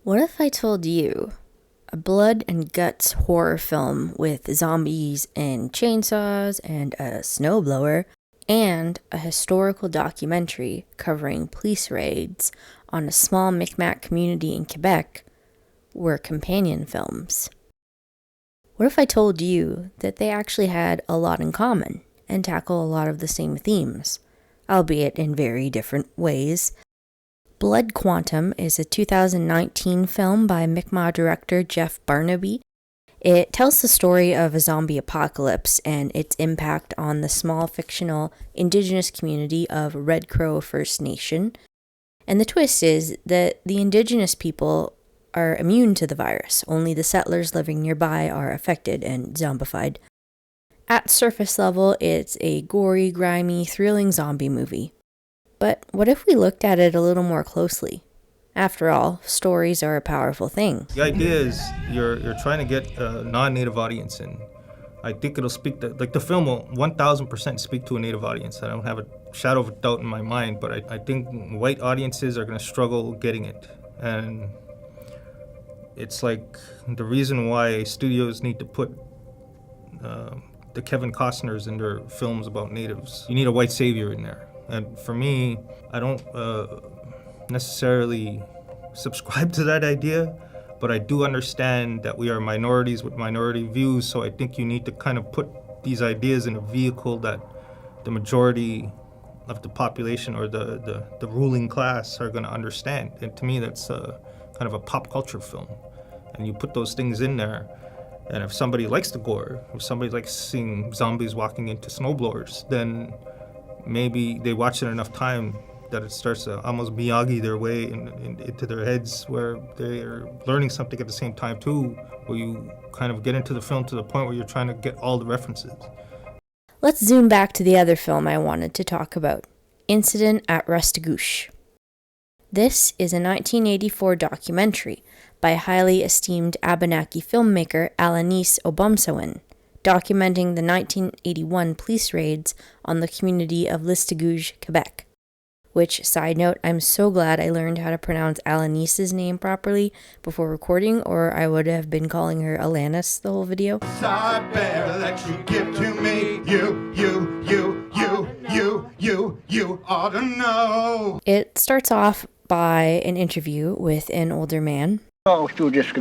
What if I told you a blood and guts horror film with zombies and chainsaws and a snowblower and a historical documentary covering police raids on a small Micmac community in Quebec were companion films? What if I told you that they actually had a lot in common and tackle a lot of the same themes, albeit in very different ways? Blood Quantum is a 2019 film by Mi'kmaq director Jeff Barnaby. It tells the story of a zombie apocalypse and its impact on the small fictional indigenous community of Red Crow First Nation. And the twist is that the indigenous people are immune to the virus. Only the settlers living nearby are affected and zombified. At surface level, it's a gory, grimy, thrilling zombie movie. But what if we looked at it a little more closely? After all, stories are a powerful thing. The idea is you're trying to get a non-native audience in. I think it'll speak to, the film will 1,000% speak to a native audience. I don't have a shadow of a doubt in my mind, but I think white audiences are going to struggle getting it. And it's like the reason why studios need to put the Kevin Costners in their films about natives. You need a white savior in there. And for me, I don't necessarily subscribe to that idea, but I do understand that we are minorities with minority views, so I think you need to kind of put these ideas in a vehicle that the majority of the population or the ruling class are going to understand. And to me, that's kind of a pop culture film. And you put those things in there, and if somebody likes the gore, if somebody likes seeing zombies walking into snowblowers, then maybe they watch it enough time that it starts to almost Miyagi their way into their heads, where they're learning something at the same time too, where you kind of get into the film to the point where you're trying to get all the references. Let's zoom back to the other film I wanted to talk about, Incident at Restigouche. This is a 1984 documentary by highly esteemed Abenaki filmmaker Alanis Obomsawin, documenting the 1981 police raids on the community of Restigouche, Quebec. Which, side note, I'm so glad I learned how to pronounce Alanis's name properly before recording, or I would have been calling her Alanis the whole video. I bear that you give to me, you ought to know. It starts off by an interview with an older man. Restigouche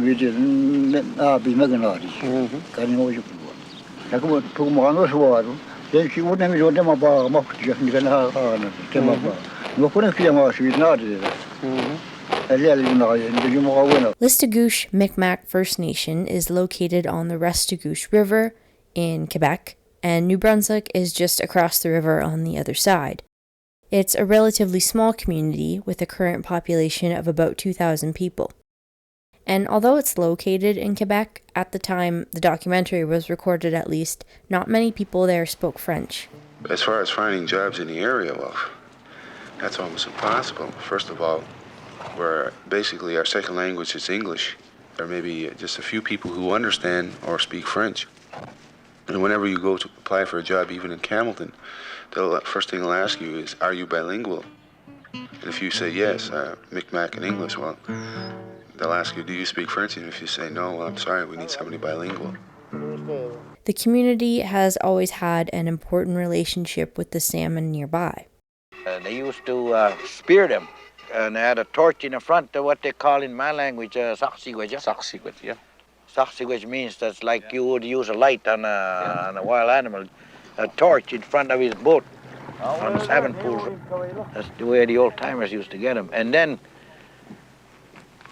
Micmac First Nation is located on the Restigouche River in Quebec, and New Brunswick is just across the river on the other side. It's a relatively small community with a current population of about 2,000 people. And although it's located in Quebec, at the time the documentary was recorded at least, not many people there spoke French. As far as finding jobs in the area, well, that's almost impossible. First of all, where basically our second language is English. There may be just a few people who understand or speak French. And whenever you go to apply for a job, even in Campbellton, the first thing they'll ask you is, are you bilingual? And if you say yes, Micmac and English, well, they'll ask you, do you speak French? And if you say no, well, I'm sorry, we need somebody bilingual. The community has always had an important relationship with the salmon nearby. They used to spear them, and they had a torch in the front of what they call in my language, saxigwaj. Saxigwaj, yeah. Saxigwaj means that's like you would use a light on a wild animal, a torch in front of his boat on the salmon pool. That's the way the old timers used to get them. And then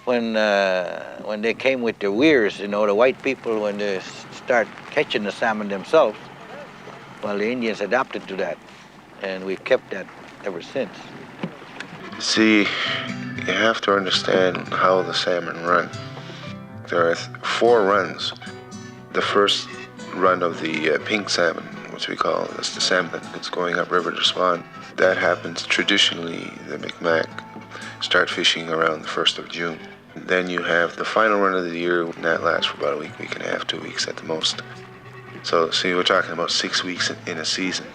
when they came with the weirs, you know, the white people, when they start catching the salmon themselves, well, the Indians adapted to that, and we kept that ever since. See, you have to understand how the salmon run. There are 4 runs. The first run of the pink salmon, which we call that's the salmon that's going upriver to spawn, that happens traditionally. The Micmac start fishing around the 1st of June. Then you have the final run of the year, and that lasts for about a week, week and a half, 2 weeks at the most. So see, we're talking about 6 weeks in a season.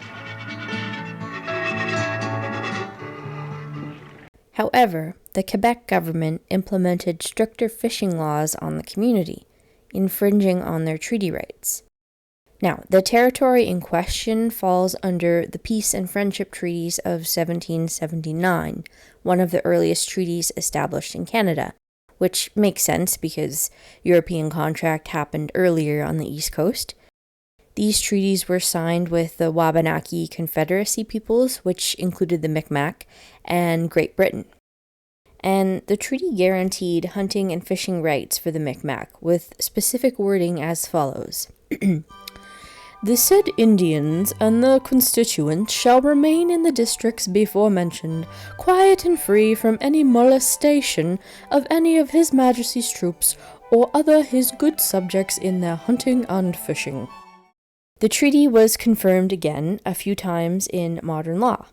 However, the Quebec government implemented stricter fishing laws on the community, infringing on their treaty rights. Now, the territory in question falls under the Peace and Friendship Treaties of 1779, one of the earliest treaties established in Canada, which makes sense because European contact happened earlier on the East Coast. These treaties were signed with the Abenaki Confederacy peoples, which included the Micmac, and Great Britain. And the treaty guaranteed hunting and fishing rights for the Micmac, with specific wording as follows. The said Indians and their constituents shall remain in the districts before mentioned, quiet and free from any molestation of any of His Majesty's troops or other his good subjects in their hunting and fishing. The treaty was confirmed again a few times in modern law,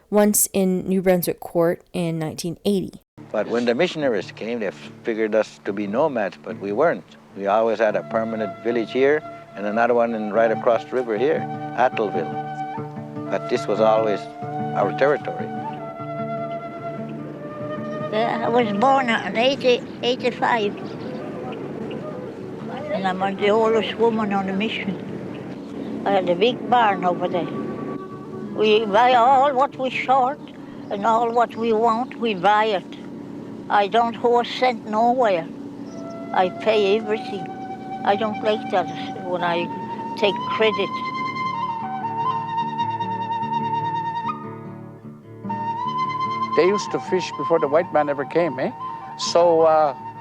once in New Brunswick court in 1980. But when the missionaries came, they figured us to be nomads, but we weren't. We always had a permanent village here and another one right across the river here, Attleville. But this was always our territory. I was born in 85, and I'm the oldest woman on the mission. I had a big barn over there. We buy all what we short and all what we want, we buy it. I don't owe a cent nowhere. I pay everything. I don't like that when I take credit. They used to fish before the white man ever came, eh? So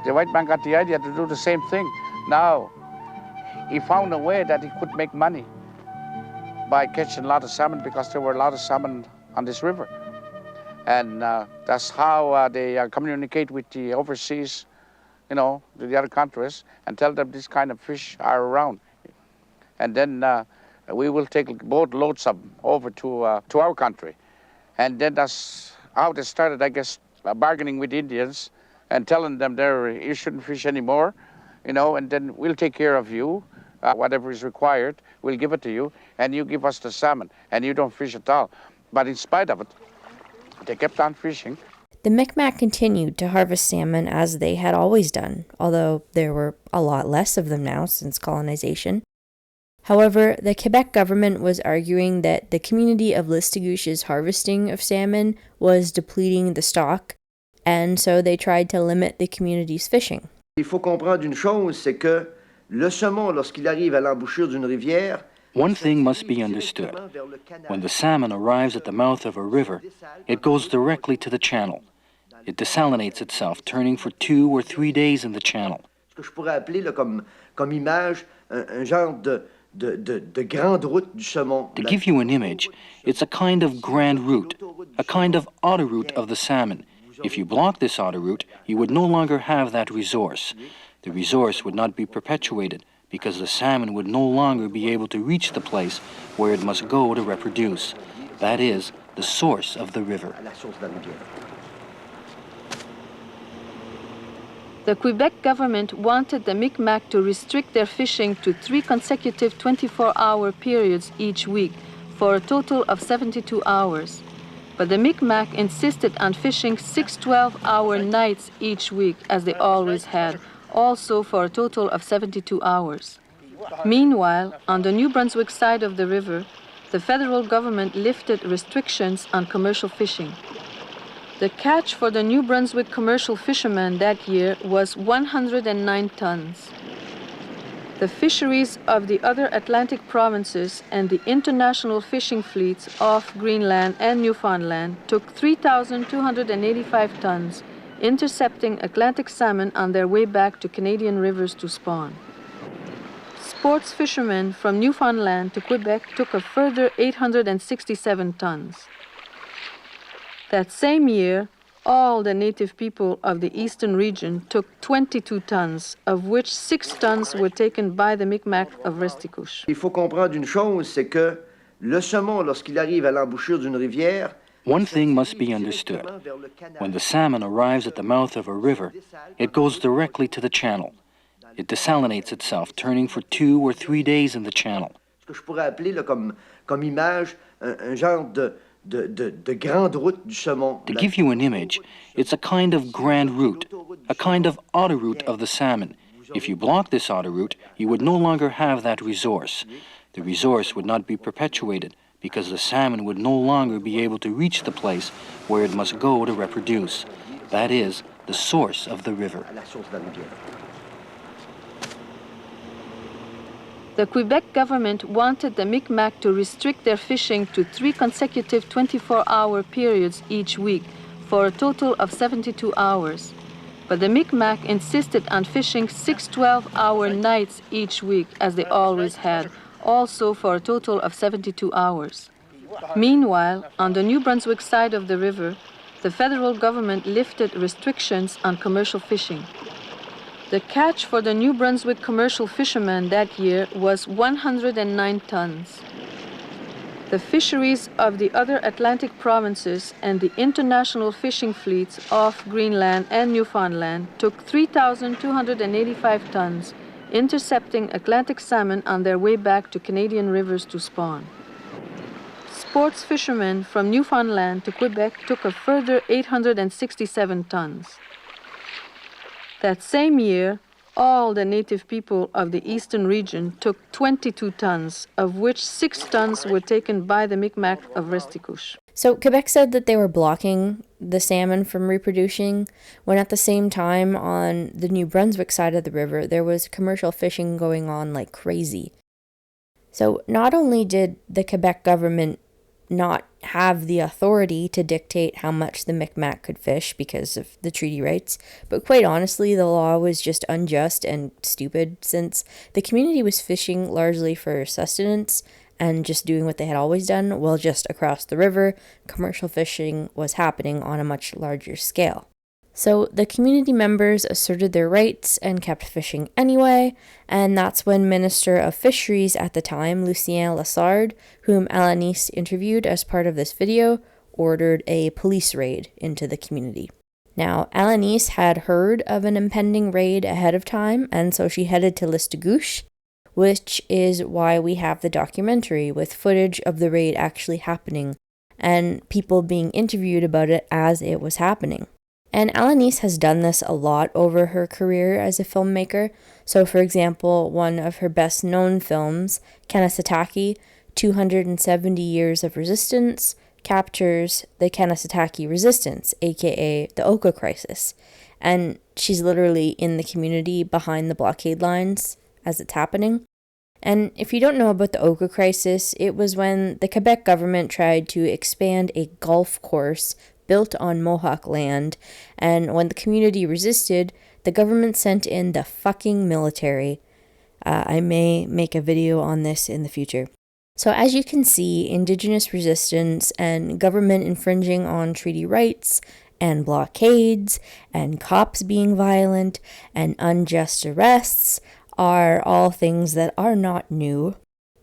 the white man got the idea to do the same thing. Now, he found a way that he could make money by catching a lot of salmon because there were a lot of salmon on this river. And that's how they communicate with the overseas, you know, the other countries, and tell them this kind of fish are around. And then we will take boatloads of them over to our country. And then that's how they started, I guess, bargaining with Indians and telling them you shouldn't fish anymore, you know, and then we'll take care of you. Whatever is required, we'll give it to you, and you give us the salmon, and you don't fish at all. But in spite of it, they kept on fishing. The Micmac continued to harvest salmon as they had always done, although there were a lot less of them now since colonization. However, the Quebec government was arguing that the community of Restigouche's harvesting of salmon was depleting the stock, and so they tried to limit the community's fishing. Il faut comprendre une chose, c'est que le saumon, lorsqu'il arrive à l'embouchure d'une rivière, one thing must be understood. When the salmon arrives at the mouth of a river, it goes directly to the channel. It desalinates itself, turning for 2 or 3 days in the channel. Ce que je pourrais appeler comme image un genre de grande route du saumon. To give you an image, it's a kind of grand route, a kind of autoroute of the salmon. If you block this autoroute, you would no longer have that resource. The resource would not be perpetuated because the salmon would no longer be able to reach the place where it must go to reproduce. That is, the source of the river. The Quebec government wanted the Micmac to restrict their fishing to 3 consecutive 24-hour periods each week for a total of 72 hours. But the Micmac insisted on fishing 6 12-hour nights each week, as they always had, also for a total of 72 hours. Meanwhile, on the New Brunswick side of the river, the federal government lifted restrictions on commercial fishing. The catch for the New Brunswick commercial fishermen that year was 109 tons. The fisheries of the other Atlantic provinces and the international fishing fleets off Greenland and Newfoundland took 3,285 tons, intercepting Atlantic salmon on their way back to Canadian rivers to spawn. Sports fishermen from Newfoundland to Quebec took a further 867 tons. That same year, all the native people of the eastern region took 22 tons, of which 6 tons were taken by the Micmac of Restigouche. Il faut comprendre une chose, c'est que le saumon, lorsqu'il arrive à l'embouchure d'une rivière, one thing must be understood. When the salmon arrives at the mouth of a river, it goes directly to the channel. It desalinates itself, turning for 2 or 3 days in the channel. Ce que je pourrais appeler comme image un genre de grande route du saumon. To give you an image, it's a kind of grand route, a kind of autoroute of the salmon. If you block this autoroute, you would no longer have that resource. The resource would not be perpetuated because the salmon would no longer be able to reach the place where it must go to reproduce. That is, the source of the river. The Quebec government wanted the Micmac to restrict their fishing to 3 consecutive 24-hour periods each week for a total of 72 hours. But the Micmac insisted on fishing 6 12-hour nights each week, as they always had, also for a total of 72 hours. Meanwhile, on the New Brunswick side of the river, the federal government lifted restrictions on commercial fishing. The catch for the New Brunswick commercial fishermen that year was 109 tons. The fisheries of the other Atlantic provinces and the international fishing fleets off Greenland and Newfoundland took 3,285 tons, intercepting Atlantic salmon on their way back to Canadian rivers to spawn. Sports fishermen from Newfoundland to Quebec took a further 867 tons. That same year, all the native people of the eastern region took 22 tons, of which 6 tons were taken by the Micmac of Restigouche. So Quebec said that they were blocking the salmon from reproducing, when at the same time on the New Brunswick side of the river, there was commercial fishing going on like crazy. So not only did the Quebec government not have the authority to dictate how much the Micmac could fish because of the treaty rights, but quite honestly, the law was just unjust and stupid, since the community was fishing largely for sustenance and just doing what they had always done, while just across the river, commercial fishing was happening on a much larger scale. So the community members asserted their rights and kept fishing anyway, and that's when Minister of Fisheries at the time, Lucien Lassard, whom Alanis interviewed as part of this video, ordered a police raid into the community. Now, Alanis had heard of an impending raid ahead of time, and so she headed to Restigouche, which is why we have the documentary with footage of the raid actually happening and people being interviewed about it as it was happening. And Alanis has done this a lot over her career as a filmmaker. So, for example, one of her best-known films, Kanesatake, 270 Years of Resistance, captures the Kanesatake resistance, aka the Oka crisis. And she's literally in the community behind the blockade lines as it's happening. And if you don't know about the Oka crisis, it was when the Quebec government tried to expand a golf course built on Mohawk land, and when the community resisted, the government sent in the fucking military. I may make a video on this in the future. So as you can see, Indigenous resistance and government infringing on treaty rights and blockades and cops being violent and unjust arrests are all things that are not new.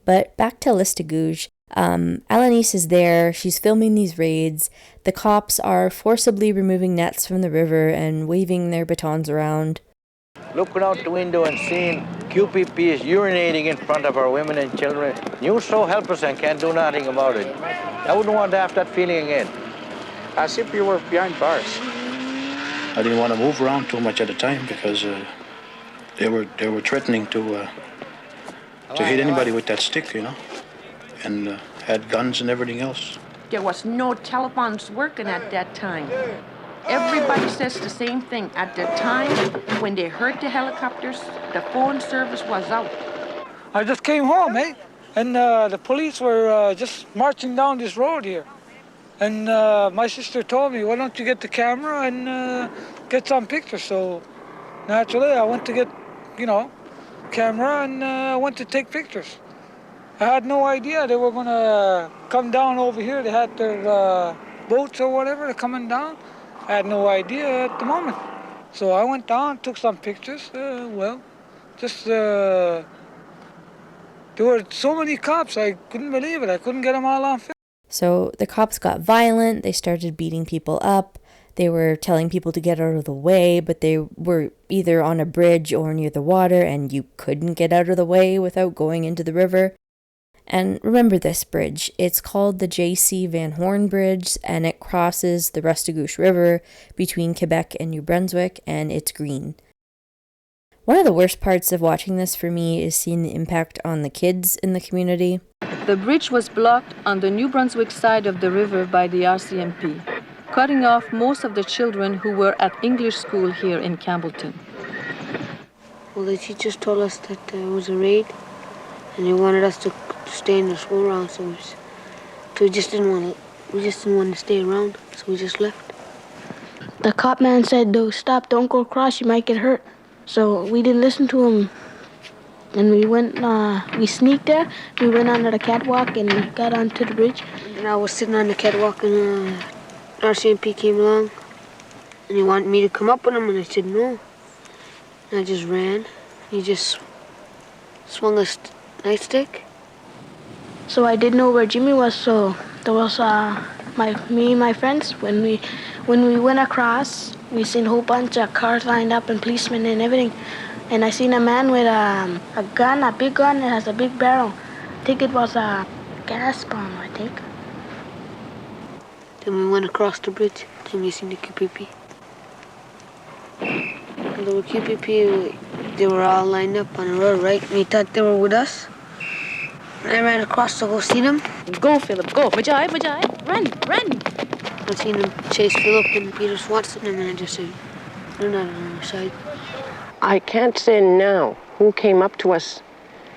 But back to Restigouche. Alanis is there, she's filming these raids, the cops are forcibly removing nets from the river and waving their batons around. Looking out the window and seeing QPP is urinating in front of our women and children. You so helpless and can't do nothing about it. I wouldn't want to have that feeling again. As if you were behind bars. I didn't want to move around too much at a time because they were threatening to hit anybody with that stick, you know, and had guns and everything else. There was no telephones working at that time. Everybody says the same thing. At the time when they heard the helicopters, the phone service was out. I just came home, and the police were just marching down this road here. And my sister told me, why don't you get the camera and get some pictures? So naturally, I went to get, camera and went to take pictures. I had no idea they were gonna come down over here. They had their boats or whatever, they're coming down. I had no idea at the moment. So I went down, took some pictures. There were so many cops, I couldn't believe it. I couldn't get them all on film. So the cops got violent, they started beating people up. They were telling people to get out of the way, but they were either on a bridge or near the water, and you couldn't get out of the way without going into the river. And remember this bridge. It's called the J.C. Van Horn Bridge, and it crosses the Restigouche River between Quebec and New Brunswick, and it's green. One of the worst parts of watching this for me is seeing the impact on the kids in the community. The bridge was blocked on the New Brunswick side of the river by the RCMP, cutting off most of the children who were at English school here in Campbellton. Well, the teachers told us that there was a raid, and they wanted us to stay in the school around, so we just didn't want to stay around, so we just left. The cop man said, "No, stop, don't go across, you might get hurt." So we didn't listen to him, and we sneaked there. We went under the catwalk and got onto the bridge. And I was sitting on the catwalk, and RCMP came along, and he wanted me to come up with him, and I said no. And I just ran. He just swung a nightstick. So I didn't know where Jimmy was, so there was me and my friends. When we went across, we seen a whole bunch of cars lined up and policemen and everything. And I seen a man with a gun, a big gun that has a big barrel. I think it was a gas bomb, I think. Then we went across the bridge, then we seen the QPP. And the QPP, they were all lined up on the road, right? We thought they were with us. And I ran across to go see them. Go, Philip, go. Vijay, run. I seen them chase Philip and Peter Swanson, and I just said, they're not on our side. I can't say now who came up to us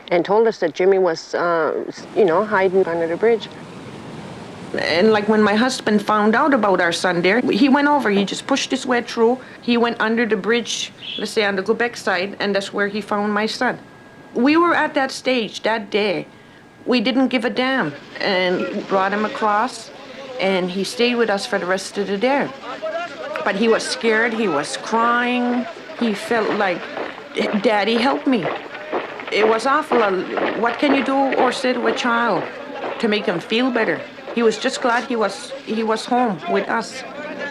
and told us that Jimmy was, hiding under the bridge. And like when my husband found out about our son there, he went over, he just pushed his way through. He went under the bridge, let's say on the Quebec side, and that's where he found my son. We were at that stage that day. We didn't give a damn, and brought him across, and he stayed with us for the rest of the day. But he was scared, he was crying, he felt like, Daddy, help me. It was awful. What can you do or say to a child to make him feel better? He was just glad he was home with us.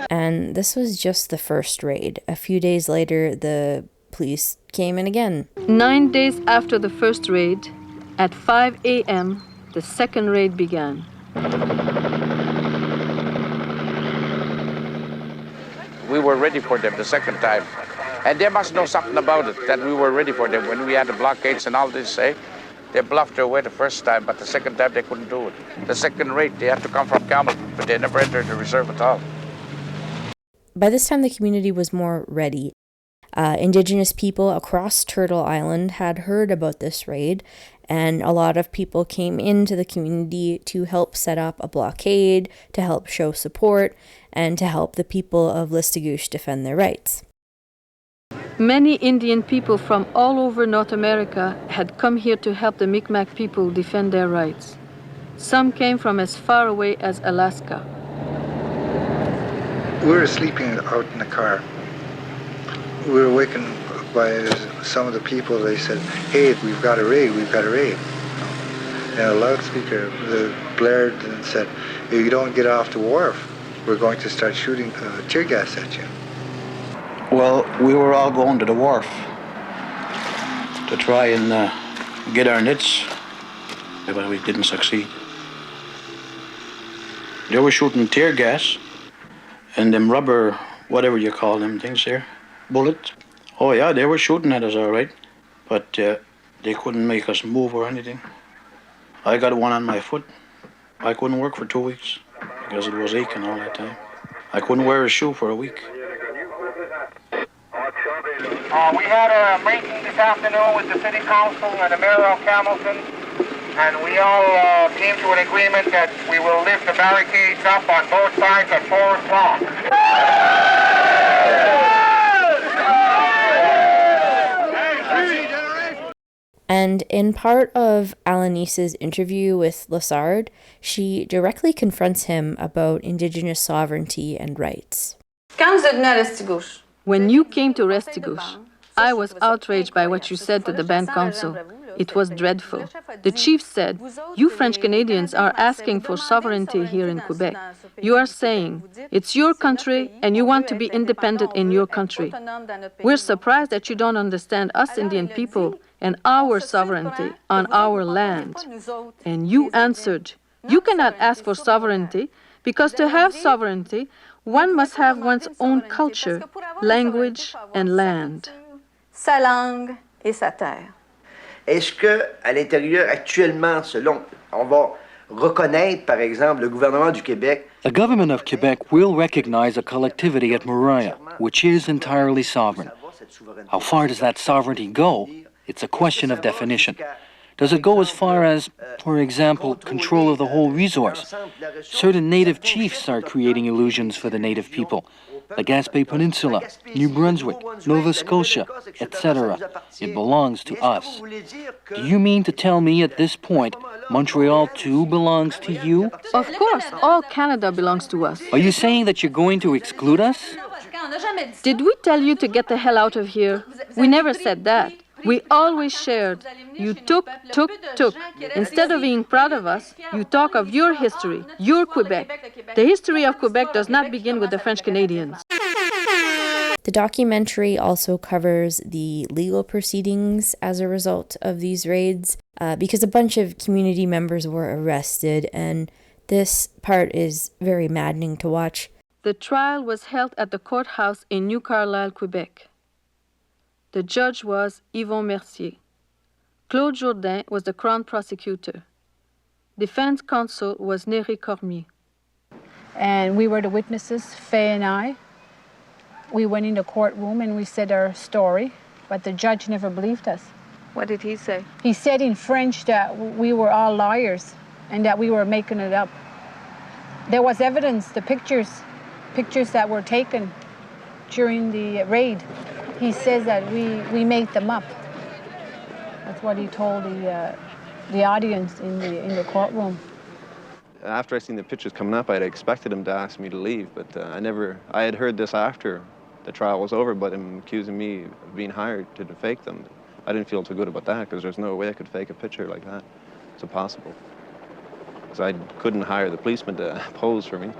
And this was just the first raid. A few days later, the police came in again. 9 days after the first raid, at 5 a.m., the second raid began. We were ready for them the second time. And they must know something about it, that we were ready for them. When we had the blockades and all this, they bluffed their way the first time, but the second time they couldn't do it. The second raid, they had to come from Campbellton, but they never entered the reserve at all. By this time, the community was more ready. Indigenous people across Turtle Island had heard about this raid, and a lot of people came into the community to help set up a blockade, to help show support, and to help the people of Restigouche defend their rights. Many Indian people from all over North America had come here to help the Mi'kmaq people defend their rights. Some came from as far away as Alaska. We were sleeping out in the car. We were wakened by some of the people. They said, "Hey, we've got a raid, we've got a raid." And a loudspeaker blared and said, "If you don't get off the wharf, we're going to start shooting tear gas at you." Well, we were all going to the wharf to try and get our nets, but we didn't succeed. They were shooting tear gas and them rubber, whatever you call them things there, bullets. Oh yeah, they were shooting at us all right, but they couldn't make us move or anything. I got one on my foot. I couldn't work for 2 weeks because it was aching all that time. I couldn't wear a shoe for a week. We had a meeting this afternoon with the city council and the mayor of Campbellton, and we all came to an agreement that we will lift the barricades up on both sides at 4 o'clock. And in part of Alanis's interview with Lessard, she directly confronts him about Indigenous sovereignty and rights. When you came to Restigouche, I was outraged by what you said to the band council. It was dreadful. The chief said, "You French Canadians are asking for sovereignty here in Quebec. You are saying, it's your country and you want to be independent in your country. We're surprised that you don't understand us Indian people and our sovereignty on our land. And you answered, you cannot ask for sovereignty, because to have sovereignty, one must have one's own culture, language, and land. Sa langue et sa terre. Est-ce que, à l'intérieur, actuellement, selon, on va reconnaître, par exemple, le gouvernement du Québec. The government of Quebec will recognize a collectivity at Moriah, which is entirely sovereign. How far does that sovereignty go? It's a question of definition. Does it go as far as, for example, control of the whole resource? Certain native chiefs are creating illusions for the native people. The Gaspé Peninsula, New Brunswick, Nova Scotia, etc. It belongs to us. Do you mean to tell me at this point Montreal too belongs to you? Of course, all Canada belongs to us. Are you saying that you're going to exclude us? Did we tell you to get the hell out of here? We never said that. We always shared. You took. Instead of being proud of us, you talk of your history, your Quebec. The history of Quebec does not begin with the French Canadians. The documentary also covers the legal proceedings as a result of these raids, because a bunch of community members were arrested, and this part is very maddening to watch. The trial was held at the courthouse in New Carlisle, Quebec. The judge was Yvon Mercier. Claude Jourdain was the Crown prosecutor. Defense counsel was Néry Cormier. And we were the witnesses, Faye and I. We went in the courtroom and we said our story, but the judge never believed us. What did he say? He said in French that we were all liars and that we were making it up. There was evidence, the pictures that were taken during the raid. He says that we made them up. That's what he told the audience in the courtroom. After I seen the pictures coming up, I'd expected him to ask me to leave, but I had heard this after the trial was over, but him accusing me of being hired to fake them. I didn't feel too good about that, because there's no way I could fake a picture like that. It's impossible. Because I couldn't hire the policeman to pose for me.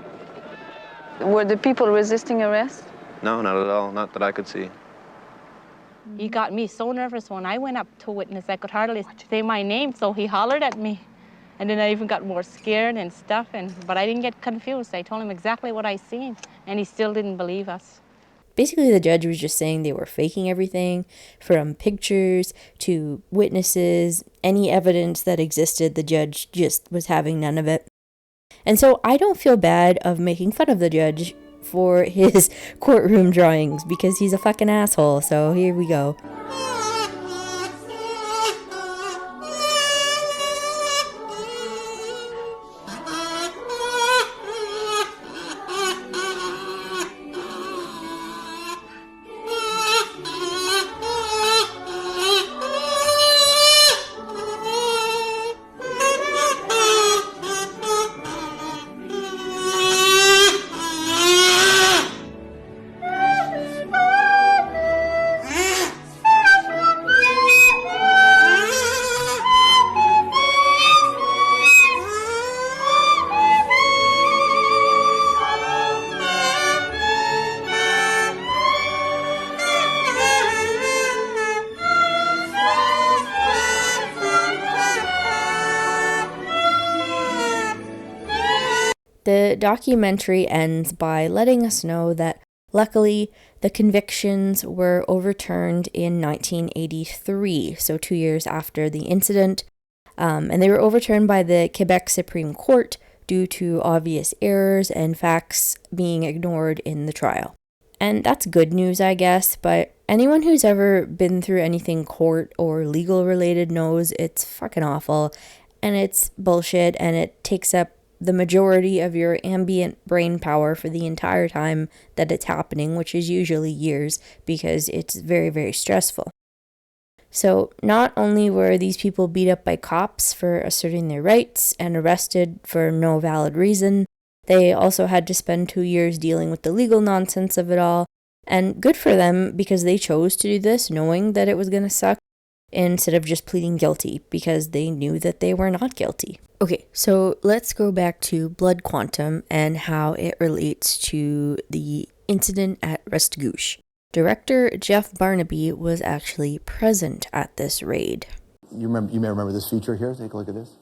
Were the people resisting arrest? No, not at all, not that I could see. He got me so nervous when I went up to witness, I could hardly say my name, so he hollered at me. And then I even got more scared and stuff, but I didn't get confused. I told him exactly what I seen, and he still didn't believe us. Basically, the judge was just saying they were faking everything, from pictures to witnesses, any evidence that existed, the judge just was having none of it. And so I don't feel bad of making fun of the judge for his courtroom drawings, because he's a fucking asshole, so here we go. The documentary ends by letting us know that, luckily, the convictions were overturned in 1983, so 2 years after the incident, and they were overturned by the Quebec Supreme Court due to obvious errors and facts being ignored in the trial. And that's good news, I guess, but anyone who's ever been through anything court or legal related knows it's fucking awful, and it's bullshit, and it takes up the majority of your ambient brain power for the entire time that it's happening, which is usually years, because it's very, very stressful. So not only were these people beat up by cops for asserting their rights and arrested for no valid reason, they also had to spend 2 years dealing with the legal nonsense of it all, and good for them, because they chose to do this knowing that it was going to suck, instead of just pleading guilty, because they knew that they were not guilty. Okay, so let's go back to Blood Quantum and how it relates to the incident at Restigouche. Director Jeff Barnaby was actually present at this raid. You may remember this feature here. Take a look at this.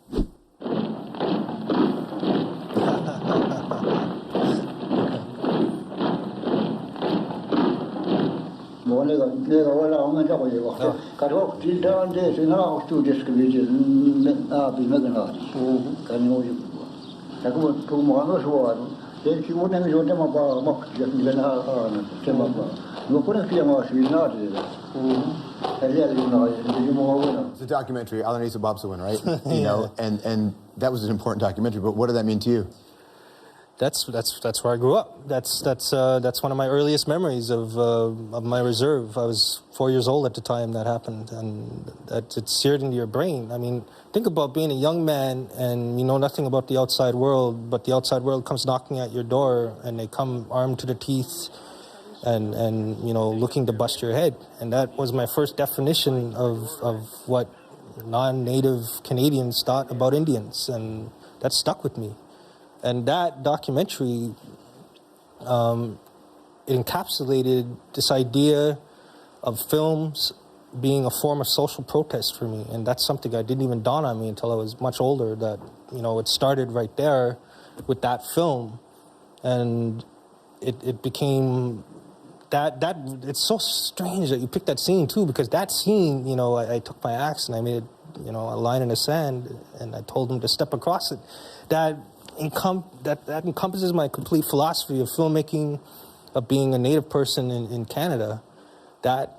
It's a documentary, Alanis Obomsawin, right? You know, and that was an important documentary. But what did that mean to you? That's where I grew up. That's one of my earliest memories of my reserve. I was 4 years old at the time that happened, and it's seared into your brain. I mean, think about being a young man and you know nothing about the outside world, but the outside world comes knocking at your door, and they come armed to the teeth, and you know, looking to bust your head. And that was my first definition of what non-native Canadians thought about Indians, and that stuck with me. And that documentary, it encapsulated this idea of films being a form of social protest for me. And that's something that didn't even dawn on me until I was much older, that, you know, it started right there with that film. And it became that it's so strange that you picked that scene too, because that scene, you know, I took my axe and I made, you know, a line in the sand, and I told him to step across it. That encompasses my complete philosophy of filmmaking, of being a Native person in Canada. That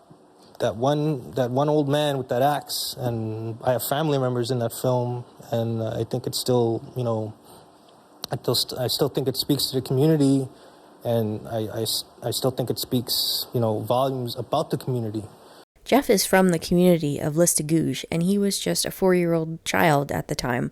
one old man with that axe, and I have family members in that film, and I think it's still, you know, I still think it speaks to the community, and I still think it speaks, you know, volumes about the community. Jeff is from the community of Restigouche, and he was just a 4-year-old child at the time.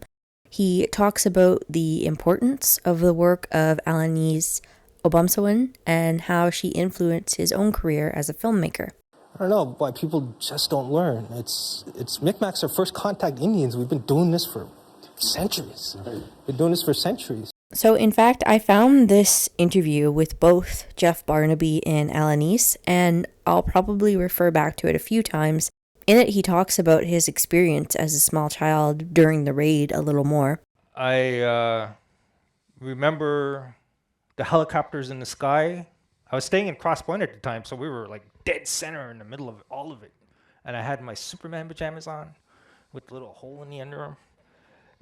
He talks about the importance of the work of Alanis Obomsawin and how she influenced his own career as a filmmaker. I don't know why people just don't learn. It's Micmacs are first contact Indians. We've been doing this for centuries. Been doing this for centuries. So in fact, I found this interview with both Jeff Barnaby and Alanis, and I'll probably refer back to it a few times. In it, he talks about his experience as a small child during the raid a little more. I remember the helicopters in the sky. I was staying in Cross Point at the time, so we were like dead center in the middle of all of it. And I had my Superman pajamas on with the little hole in the underarm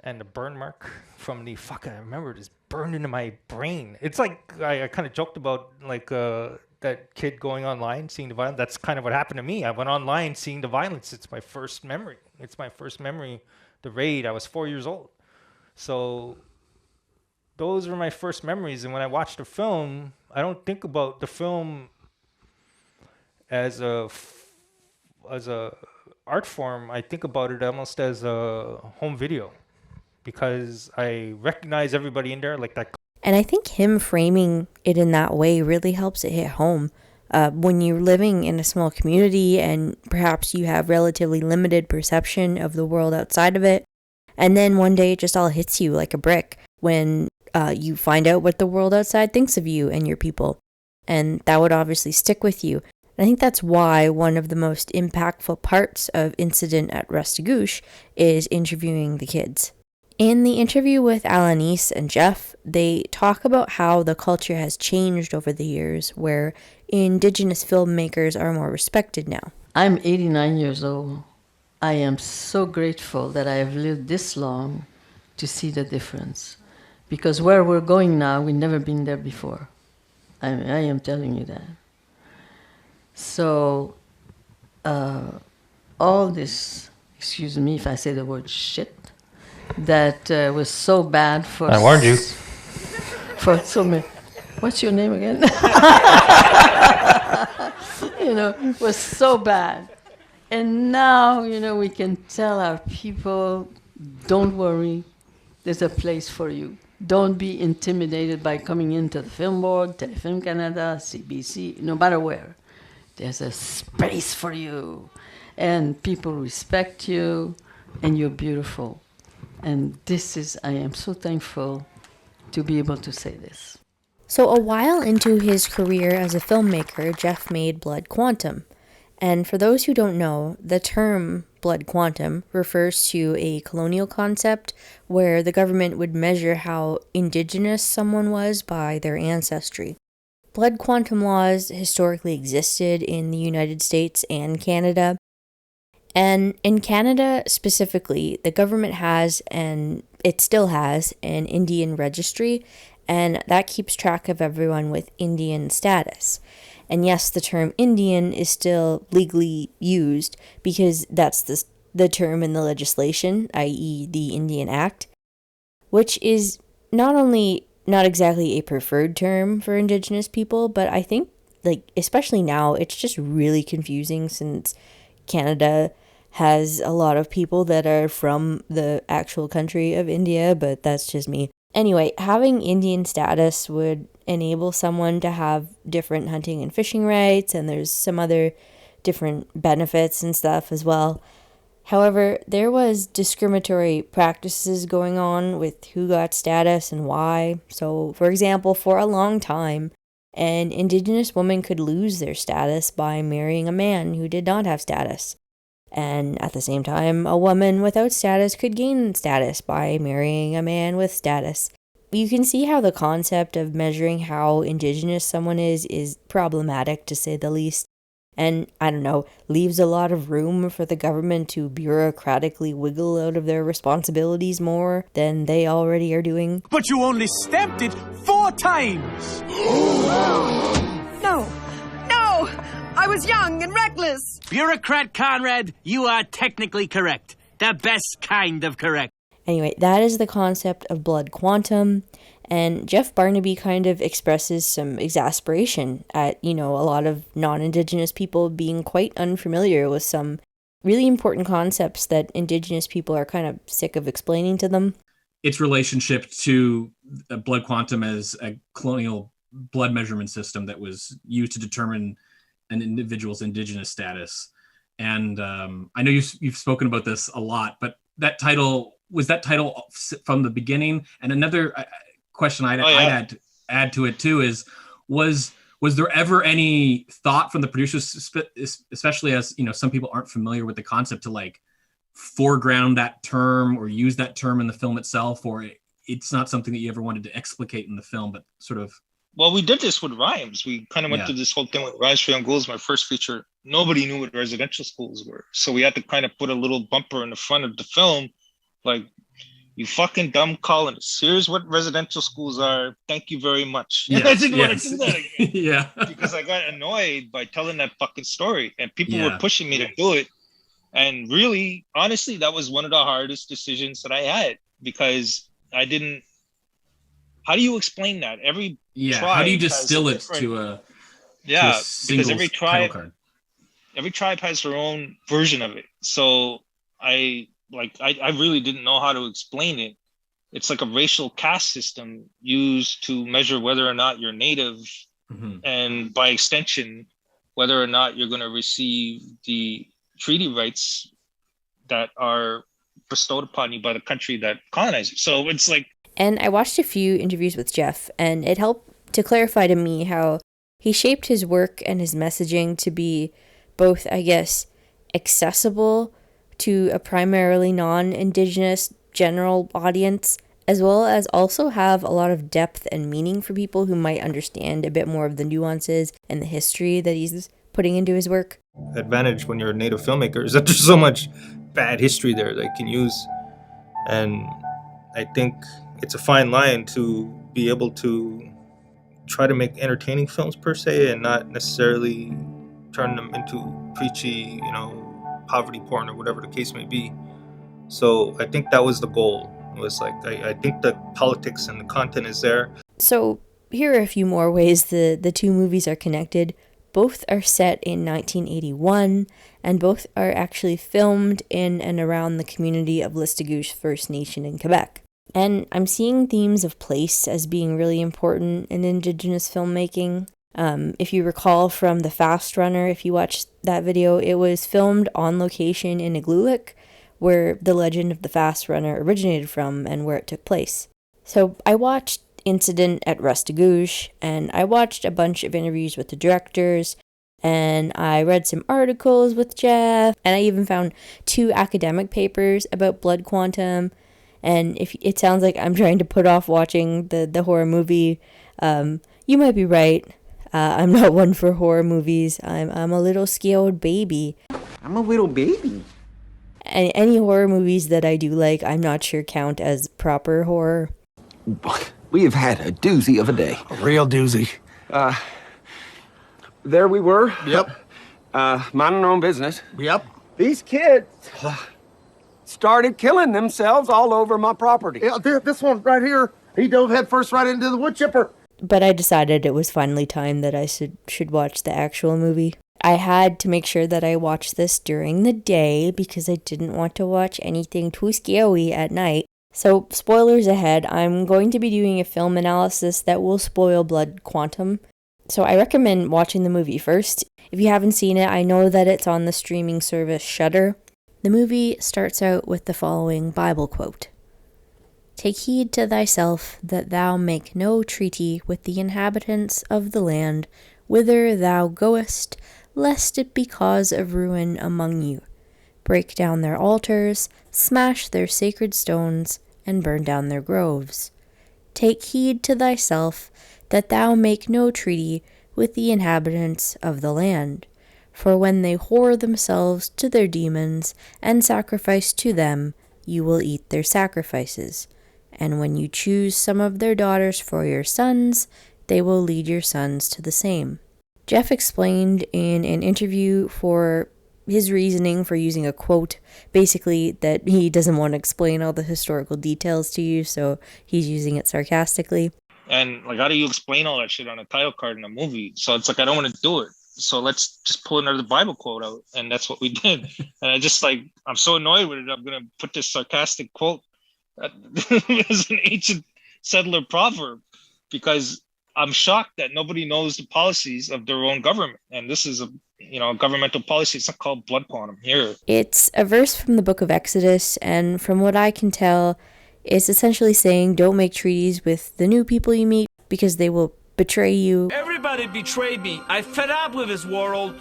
and the burn mark from the I remember it is burned into my brain. It's like I kind of joked about like that kid going online, seeing the violence. That's kind of what happened to me. I went online seeing the violence. It's my first memory. The raid, I was 4 years old. So those were my first memories. And when I watched the film, I don't think about the film as a art form. I think about it almost as a home video, because I recognize everybody in there like that. And I think him framing it in that way really helps it hit home. When you're living in a small community and perhaps you have relatively limited perception of the world outside of it, and then one day it just all hits you like a brick when you find out what the world outside thinks of you and your people. And that would obviously stick with you. And I think that's why one of the most impactful parts of Incident at Restigouche is interviewing the kids. In the interview with Alanis and Jeff, they talk about how the culture has changed over the years, where Indigenous filmmakers are more respected now. I'm 89 years old. I am so grateful that I have lived this long to see the difference. Because where we're going now, we've never been there before. I am telling you that. So, all this, excuse me if I say the word shit, that was so bad for... I warned you. For so many... What's your name again? You know, was so bad. And now, you know, we can tell our people, don't worry, there's a place for you. Don't be intimidated by coming into the Film Board, Telefilm Canada, CBC, no matter where. There's a space for you. And people respect you, and you're beautiful. And this is, I am so thankful to be able to say this. So a while into his career as a filmmaker, Jeff made Blood Quantum. And for those who don't know, the term blood quantum refers to a colonial concept where the government would measure how indigenous someone was by their ancestry. Blood quantum laws historically existed in the United States and Canada. And in Canada specifically, the government has, and it still has, an Indian registry, and that keeps track of everyone with Indian status. And yes, the term Indian is still legally used because that's the term in the legislation, i.e. the Indian Act, which is not only not exactly a preferred term for Indigenous people, but I think, especially now, it's just really confusing since Canada has a lot of people that are from the actual country of India, but that's just me. Anyway, having Indian status would enable someone to have different hunting and fishing rights, and there's some other different benefits and stuff as well. However, there was discriminatory practices going on with who got status and why. So, for example, for a long time, an Indigenous woman could lose their status by marrying a man who did not have status. And at the same time, a woman without status could gain status by marrying a man with status. You can see how the concept of measuring how Indigenous someone is problematic, to say the least. And, I don't know, leaves a lot of room for the government to bureaucratically wiggle out of their responsibilities more than they already are doing. But you only stamped it 4 times! No! No! I was young and reckless! Bureaucrat Conrad, you are technically correct. The best kind of correct. Anyway, that is the concept of blood quantum, and Jeff Barnaby kind of expresses some exasperation at, a lot of non-Indigenous people being quite unfamiliar with some really important concepts that Indigenous people are kind of sick of explaining to them. Its relationship to blood quantum as a colonial blood measurement system that was used to determine an individual's Indigenous status. And I know you've spoken about this a lot, but was that title from the beginning? And another question I'd add to it too is, was there ever any thought from the producers, especially as some people aren't familiar with the concept, to foreground that term or use that term in the film itself, or it's not something that you ever wanted to explicate in the film, but sort of? Well, we did this with rhymes. We kind of went through this whole thing with Rhymes for Young Ghouls, my first feature. Nobody knew what residential schools were. So we had to kind of put a little bumper in the front of the film, like, you fucking dumb colonists. Here's what residential schools are. Thank you very much. Yes, I didn't want to do that again. Yeah. Because I got annoyed by telling that fucking story. And people were pushing me to do it. And really, honestly, that was one of the hardest decisions that I had. Because I didn't... How do you explain that? Every tribe how do you distill it to a because every tribe has their own version of it. So I really didn't know how to explain it. It's like a racial caste system used to measure whether or not you're native, and by extension, whether or not you're going to receive the treaty rights that are bestowed upon you by the country that colonized you. So it's like... And I watched a few interviews with Jeff, and it helped to clarify to me how he shaped his work and his messaging to be both, I guess, accessible to a primarily non-Indigenous general audience, as well as also have a lot of depth and meaning for people who might understand a bit more of the nuances and the history that he's putting into his work. Advantage when you're a native filmmaker is that there's so much bad history there that you can use. And I think it's a fine line to be able to try to make entertaining films per se and not necessarily turn them into preachy, poverty porn or whatever the case may be. So I think that was the goal. It was like, I think the politics and the content is there. So here are a few more ways the two movies are connected. Both are set in 1981, and both are actually filmed in and around the community of Restigouche First Nation in Quebec. And I'm seeing themes of place as being really important in Indigenous filmmaking. If you recall from The Fast Runner, if you watched that video, it was filmed on location in Igloolik, where the legend of the Fast Runner originated from and where it took place. So I watched incident at Restigouche, and I watched a bunch of interviews with the directors, and I read some articles with Jeff, and I even found 2 academic papers about blood quantum. And if it sounds like I'm trying to put off watching the horror movie, you might be right. I'm not one for horror movies. I'm a little scared baby. I'm a little baby. And any horror movies that I do like, I'm not sure count as proper horror. We have had a doozy of a day. A real doozy. There we were. Yep. Minding our own business. Yep. These kids started killing themselves all over my property. Yeah, this one right here, he dove head first right into the wood chipper. But I decided it was finally time that I should watch the actual movie. I had to make sure that I watched this during the day because I didn't want to watch anything too scary at night. So, spoilers ahead, I'm going to be doing a film analysis that will spoil Blood Quantum. So I recommend watching the movie first. If you haven't seen it, I know that it's on the streaming service Shudder. The movie starts out with the following Bible quote. "Take heed to thyself that thou make no treaty with the inhabitants of the land whither thou goest, lest it be cause of ruin among you. Break down their altars, smash their sacred stones, and burn down their groves. Take heed to thyself that thou make no treaty with the inhabitants of the land. For when they whore themselves to their demons and sacrifice to them, you will eat their sacrifices. And when you choose some of their daughters for your sons, they will lead your sons to the same." Jeff explained in an interview for his reasoning for using a quote, basically that he doesn't want to explain all the historical details to you, so he's using it sarcastically. And like, how do you explain all that shit on a title card in a movie? So it's like, I don't want to do it. So let's just pull another Bible quote out. And that's what we did. And I just like, I'm so annoyed with it. I'm going to put this sarcastic quote as an ancient settler proverb, because I'm shocked that nobody knows the policies of their own government. And this is a governmental policy. It's not called blood quantum here. It's a verse from the book of Exodus. And from what I can tell, it's essentially saying don't make treaties with the new people you meet because they will betray you. Everybody betrayed me. I fed up with this world.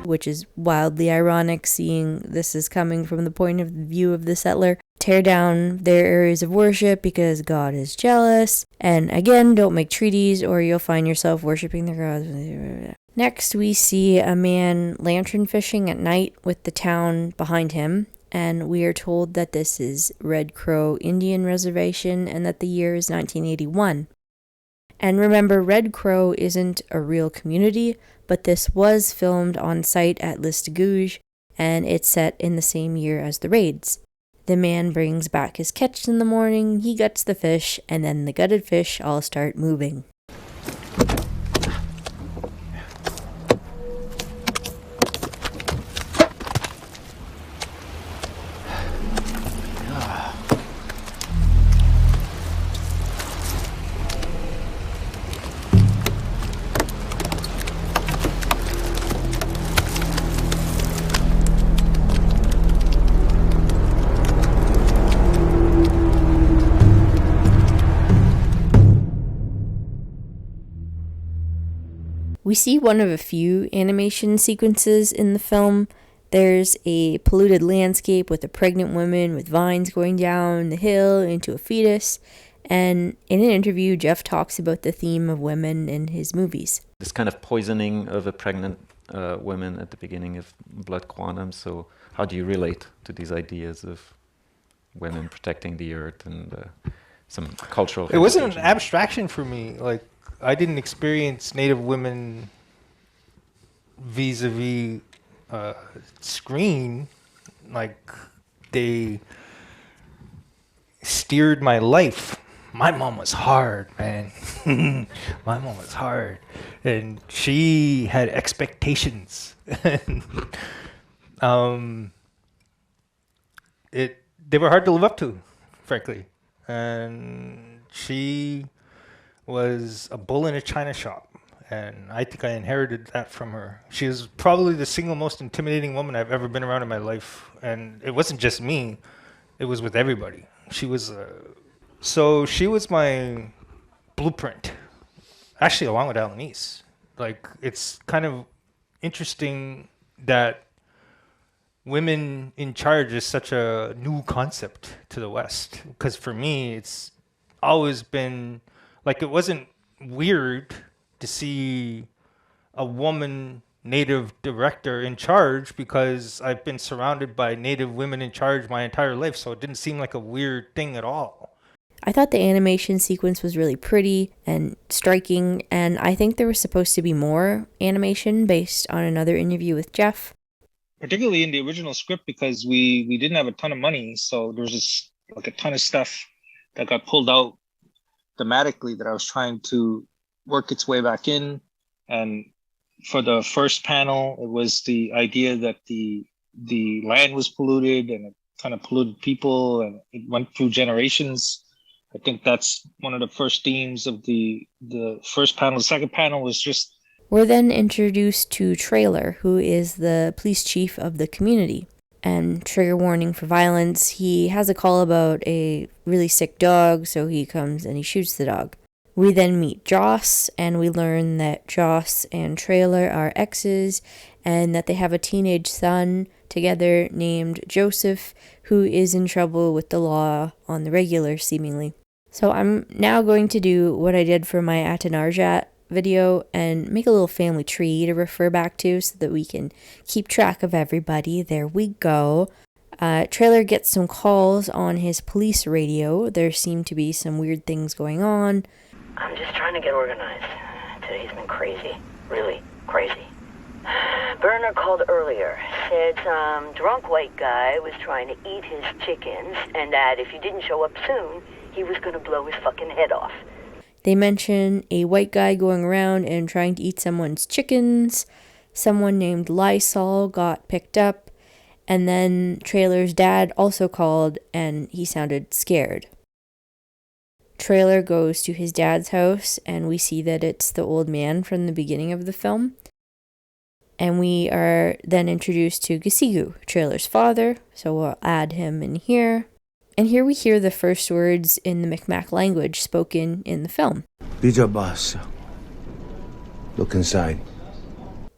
Which is wildly ironic, seeing this is coming from the point of view of the settler. Tear down their areas of worship because God is jealous. And again, don't make treaties or you'll find yourself worshiping their gods. Next, we see a man lantern fishing at night with the town behind him. And we are told that this is Red Crow Indian Reservation and that the year is 1981. And remember, Red Crow isn't a real community, but this was filmed on site at Restigouche, and it's set in the same year as the raids. The man brings back his catch in the morning, he guts the fish, and then the gutted fish all start moving. We see one of a few animation sequences in the film. There's a polluted landscape with a pregnant woman with vines going down the hill into a fetus. And in an interview, Jeff talks about the theme of women in his movies. This kind of poisoning of a pregnant woman at the beginning of Blood Quantum. So how do you relate to these ideas of women protecting the earth and some cultural... It wasn't an abstraction for me. Like, I didn't experience Native women vis-a-vis screen. Like, they steered my life. My mom was hard, man. My mom was hard. And she had expectations. They were hard to live up to, frankly. And she was a bull in a china shop, and I think I inherited that from her. She is probably the single most intimidating woman I've ever been around in my life, and it wasn't just me. It was with everybody. She was my blueprint, actually, along with Alanis. Like, it's kind of interesting that women in charge is such a new concept to the West. Because for me, it's always been like, it wasn't weird to see a woman Native director in charge, because I've been surrounded by Native women in charge my entire life, so it didn't seem like a weird thing at all. I thought the animation sequence was really pretty and striking, and I think there was supposed to be more animation based on another interview with Jeff. Particularly in the original script, because we didn't have a ton of money, so there was just like a ton of stuff that got pulled out thematically that I was trying to work its way back in. And for the first panel, it was the idea that the land was polluted and it kind of polluted people, and it went through generations. I think that's one of the first themes of the first panel. The second panel was just... We're then introduced to Trailer, who is the police chief of the community. And trigger warning for violence, he has a call about a really sick dog, so he comes and he shoots the dog. We then meet Joss, and we learn that Joss and Trailer are exes, and that they have a teenage son together named Joseph, who is in trouble with the law on the regular, seemingly. So I'm now going to do what I did for my Atanarjat video and make a little family tree to refer back to so that we can keep track of everybody. There we go. Trailer gets some calls on his police radio. There seem to be some weird things going on. I'm just trying to get organized. Today's been crazy. Really crazy. Burner called earlier. Said some drunk white guy was trying to eat his chickens, and that if you didn't show up soon, he was going to blow his fucking head off. They mention a white guy going around and trying to eat someone's chickens. Someone named Lysol got picked up. And then Trailer's dad also called, and he sounded scared. Trailer goes to his dad's house, and we see that it's the old man from the beginning of the film. And we are then introduced to Gisigu, Trailer's father, so we'll add him in here. And here we hear the first words in the Mi'kmaq language spoken in the film. Bijabas. Look inside.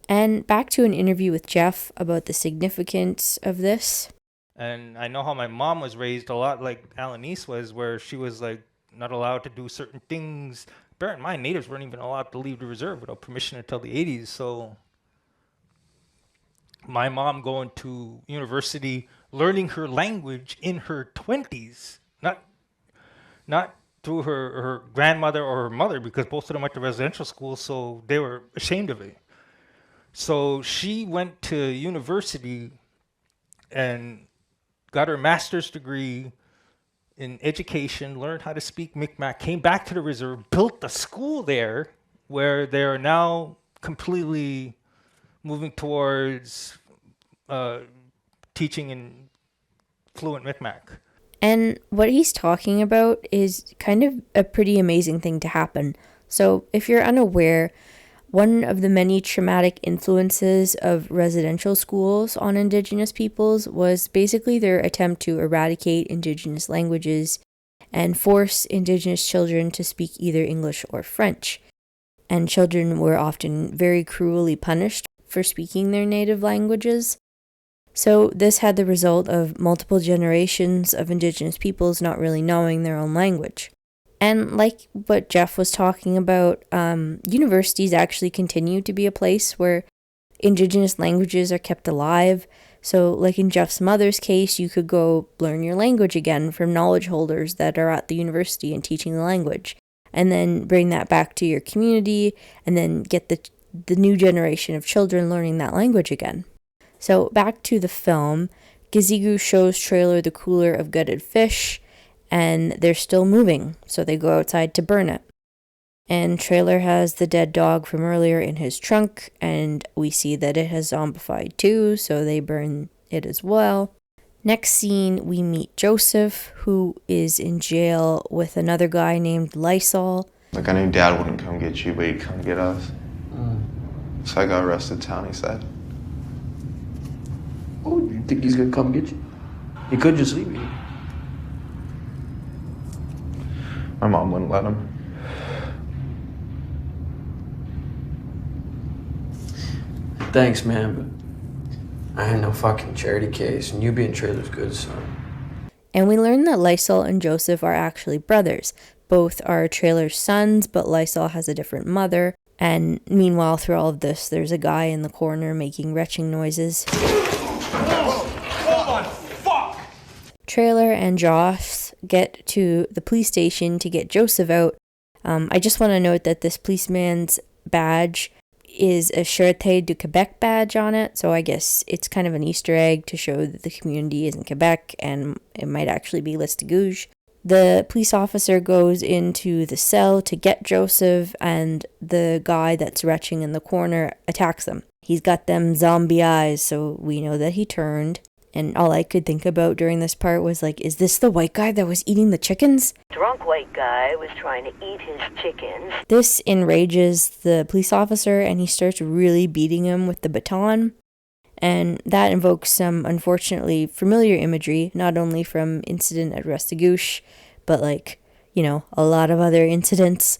And back to an interview with Jeff about the significance of this. And I know how my mom was raised a lot like Alanis was, where she was like not allowed to do certain things. Bear in mind, natives weren't even allowed to leave the reserve without permission until the 80s. So my mom going to university, learning her language in her 20s, not through her grandmother or her mother, because both of them went to residential school, so they were ashamed of it. So she went to university and got her master's degree in education, learned how to speak Mi'kmaq, came back to the reserve, built a school there where they are now completely moving towards teaching in fluent Mi'kmaq. And what he's talking about is kind of a pretty amazing thing to happen. So if you're unaware, one of the many traumatic influences of residential schools on Indigenous peoples was basically their attempt to eradicate Indigenous languages and force Indigenous children to speak either English or French. And children were often very cruelly punished for speaking their native languages. So this had the result of multiple generations of Indigenous peoples not really knowing their own language. And like what Jeff was talking about, universities actually continue to be a place where Indigenous languages are kept alive. So like in Jeff's mother's case, you could go learn your language again from knowledge holders that are at the university and teaching the language, and then bring that back to your community, and then get the new generation of children learning that language again. So back to the film, Gisigu shows Trailer the cooler of gutted fish, and they're still moving, so they go outside to burn it. And Trailer has the dead dog from earlier in his trunk, and we see that it has zombified too, so they burn it as well. Next scene, we meet Joseph, who is in jail with another guy named Lysol. Like, I knew Dad wouldn't come get you, but he'd come get us. So I got arrested town, he said. Oh, you think he's gonna come get you? He could just leave you. My mom wouldn't let him. Thanks, man, but I ain't no fucking charity case, and you being trailer's good, son. And we learn that Lysol and Joseph are actually brothers. Both are Trailer's sons, but Lysol has a different mother. And meanwhile, through all of this, there's a guy in the corner making retching noises. Hold on, fuck! Trailer and Joss get to the police station to get Joseph out. I just want to note that this policeman's badge is a Sûreté du Québec badge on it, so I guess it's kind of an Easter egg to show that the community is in Quebec, and it might actually be Restigouche. The police officer goes into the cell to get Joseph, and the guy that's retching in the corner attacks them. He's got them zombie eyes, so we know that he turned. And all I could think about during this part was like, is this the white guy that was eating the chickens? Drunk white guy was trying to eat his chickens. This enrages the police officer, and he starts really beating him with the baton. And that invokes some unfortunately familiar imagery, not only from incident at Restigouche, but a lot of other incidents.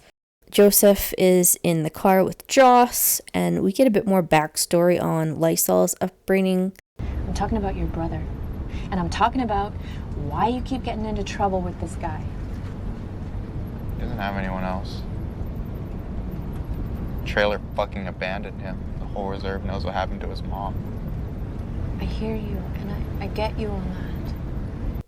Joseph is in the car with Joss, and we get a bit more backstory on Lysol's upbringing. I'm talking about your brother, and I'm talking about why you keep getting into trouble with this guy. He doesn't have anyone else. Trailer fucking abandoned him. The whole reserve knows what happened to his mom. I hear you, and I get you on that.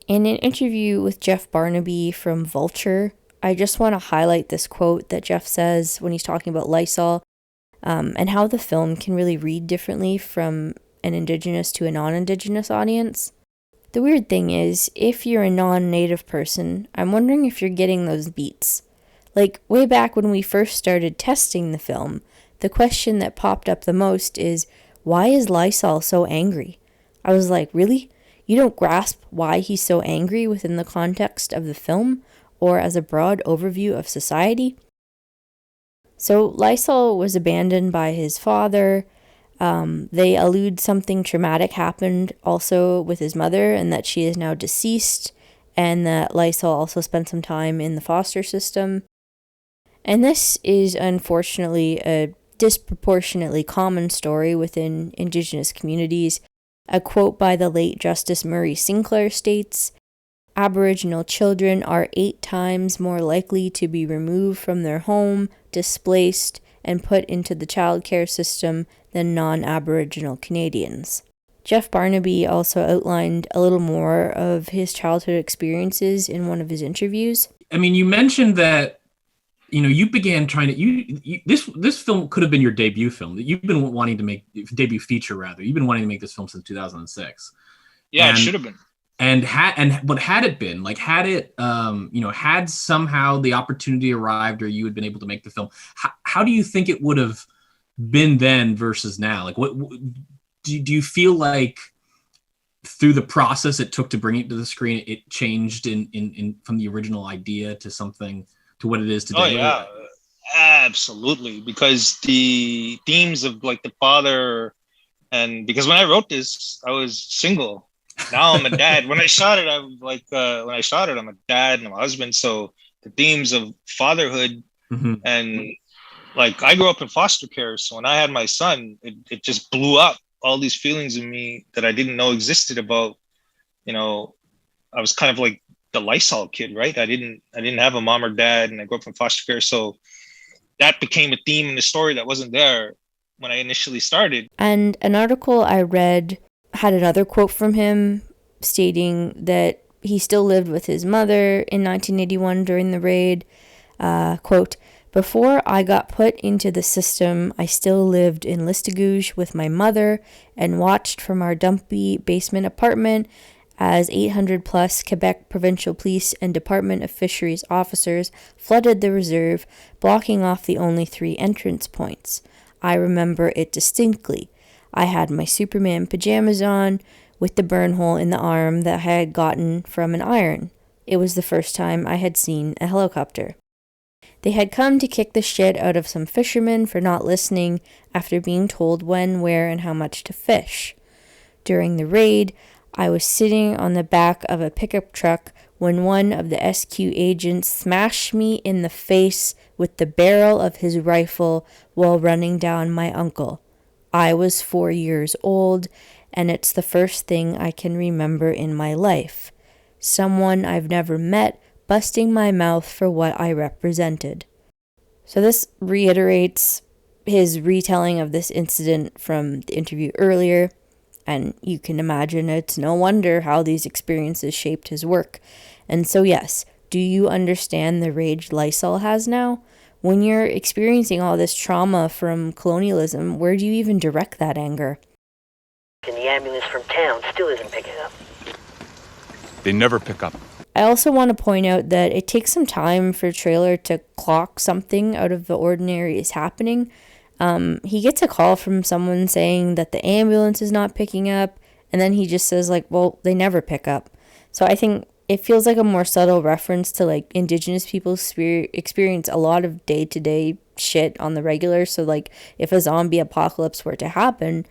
In an interview with Jeff Barnaby from Vulture, I just want to highlight this quote that Jeff says when he's talking about Lysol, and how the film can really read differently from an Indigenous to a non-Indigenous audience. The weird thing is, if you're a non-Native person, I'm wondering if you're getting those beats. Like, way back when we first started testing the film, the question that popped up the most is, why is Lysol so angry? I was like, really? You don't grasp why he's so angry within the context of the film, or as a broad overview of society? So Lysol was abandoned by his father. They allude something traumatic happened also with his mother, and that she is now deceased, and that Lysol also spent some time in the foster system. And this is unfortunately a disproportionately common story within Indigenous communities. A quote by the late Justice Murray Sinclair states, "Aboriginal children are 8 times more likely to be removed from their home, displaced, and put into the child care system than non-Aboriginal Canadians." Jeff Barnaby also outlined a little more of his childhood experiences in one of his interviews. I mean, you mentioned that, you began trying to, this film could have been your debut film that you've been wanting to make, debut feature rather. You've been wanting to make this film since 2006. Yeah, it should have been. But had it been, had it, had somehow the opportunity arrived or you had been able to make the film, how do you think it would have been then versus now? Like, what do you feel like through the process it took to bring it to the screen, it changed in from the original idea to something to what it is today? Oh yeah, absolutely. Because the themes of the father, and because when I wrote this, I was single. Now I'm a dad. When I shot it, I'm a dad and I'm a husband. So the themes of fatherhood and I grew up in foster care. So when I had my son, it just blew up all these feelings in me that I didn't know existed about, I was kind of like the Lysol kid, right? I didn't have a mom or dad, and I grew up in foster care. So that became a theme in the story that wasn't there when I initially started. And an article I read had another quote from him stating that he still lived with his mother in 1981 during the raid. Quote, "Before I got put into the system, I still lived in Restigouche with my mother and watched from our dumpy basement apartment as 800 plus Quebec Provincial Police and Department of Fisheries officers flooded the reserve, blocking off the only 3 entrance points. I remember it distinctly. I had my Superman pajamas on with the burn hole in the arm that I had gotten from an iron. It was the first time I had seen a helicopter. They had come to kick the shit out of some fishermen for not listening after being told when, where, and how much to fish. During the raid, I was sitting on the back of a pickup truck when one of the SQ agents smashed me in the face with the barrel of his rifle while running down my uncle. I was 4 years old, and it's the first thing I can remember in my life. Someone I've never met busting my mouth for what I represented. So this reiterates his retelling of this incident from the interview earlier, and you can imagine it's no wonder how these experiences shaped his work. And so yes, do you understand the rage Lysol has now? When you're experiencing all this trauma from colonialism, where do you even direct that anger? And the ambulance from town still isn't picking up. They never pick up. I also want to point out that it takes some time for Trailer to clock something out of the ordinary is happening. He gets a call from someone saying that the ambulance is not picking up, and then he just says, like, well, they never pick up. So I think it feels like a more subtle reference to, like, Indigenous people experience a lot of day-to-day shit on the regular. So, like, if a zombie apocalypse were to happen,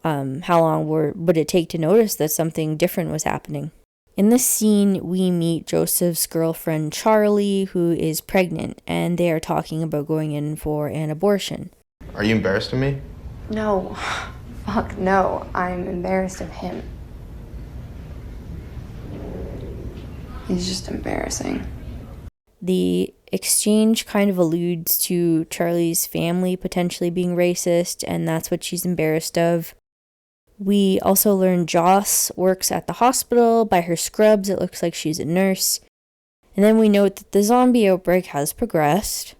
how long would it take to notice that something different was happening? In this scene, we meet Joseph's girlfriend, Charlie, who is pregnant, and they are talking about going in for an abortion. Are you embarrassed of me? No. Fuck no. I'm embarrassed of him. He's just embarrassing. The exchange kind of alludes to Charlie's family potentially being racist, and that's what she's embarrassed of. We also learn Joss works at the hospital. By her scrubs, it looks like she's a nurse. And then we note that the zombie outbreak has progressed.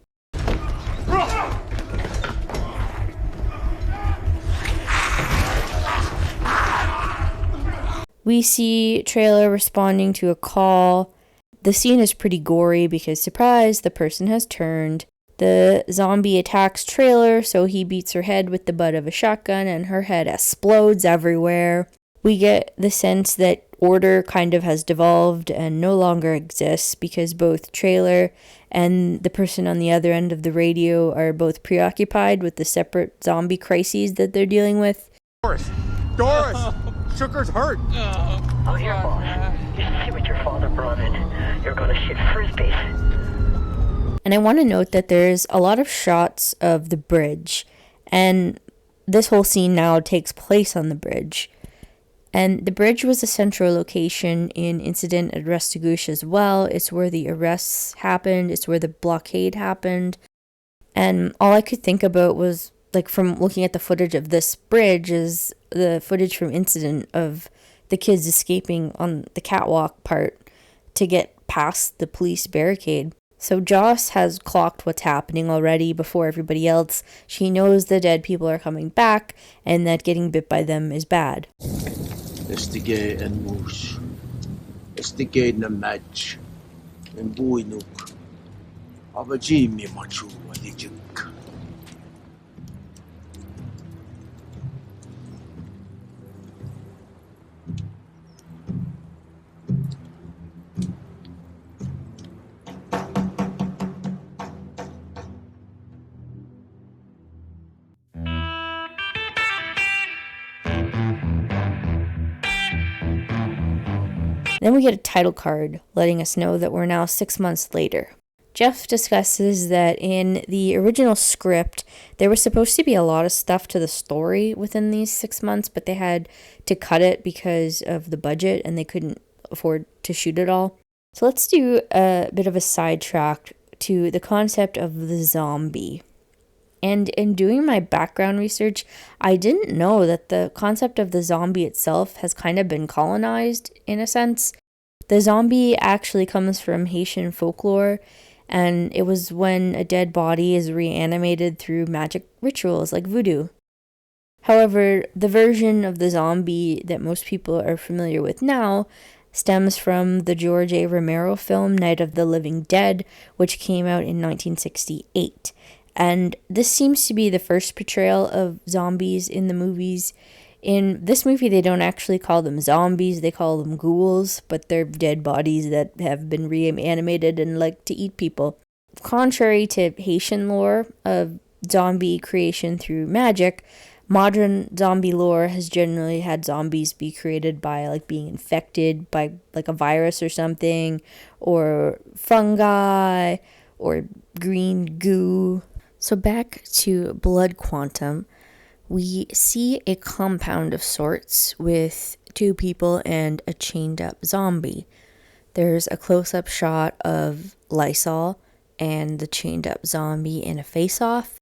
We see Trailer responding to a call. The scene is pretty gory because, surprise, the person has turned. The zombie attacks Trailer, so he beats her head with the butt of a shotgun and her head explodes everywhere. We get the sense that order kind of has devolved and no longer exists because both Trailer and the person on the other end of the radio are both preoccupied with the separate zombie crises that they're dealing with. Doris! Sugar's hurt! Oh, here, boss. You should see what your father brought in. You're gonna shit frisbees. And I want to note that there's a lot of shots of the bridge, and this whole scene now takes place on the bridge. And the bridge was a central location in incident at Restigouche as well. It's where the arrests happened. It's where the blockade happened. And all I could think about was, like, from looking at the footage of this bridge, is the footage from incident of the kids escaping on the catwalk part to get past the police barricade. So Joss has clocked what's happening already before everybody else. She knows the dead people are coming back and that getting bit by them is bad. Estigay and moose. Estigay na match. And buoy nuk. Abaji mi machu walijik. Then we get a title card letting us know that we're now 6 months later. Jeff discusses that in the original script, there was supposed to be a lot of stuff to the story within these 6 months, but they had to cut it because of the budget and they couldn't afford to shoot it all. So let's do a bit of a sidetrack to the concept of the zombie. And in doing my background research, I didn't know that the concept of the zombie itself has kind of been colonized in a sense. The zombie actually comes from Haitian folklore, and it was when a dead body is reanimated through magic rituals like voodoo. However, the version of the zombie that most people are familiar with now stems from the George A. Romero film Night of the Living Dead, which came out in 1968. And this seems to be the first portrayal of zombies in the movies. In this movie, they don't actually call them zombies, they call them ghouls, but they're dead bodies that have been reanimated and like to eat people. Contrary to Haitian lore of zombie creation through magic, Modern zombie lore has generally had zombies be created by like being infected by like a virus or something, or fungi, or green goo. So back to Blood Quantum, we see a compound of sorts with 2 people and a chained up zombie. There's a close-up shot of Lysol and the chained up zombie in a face-off.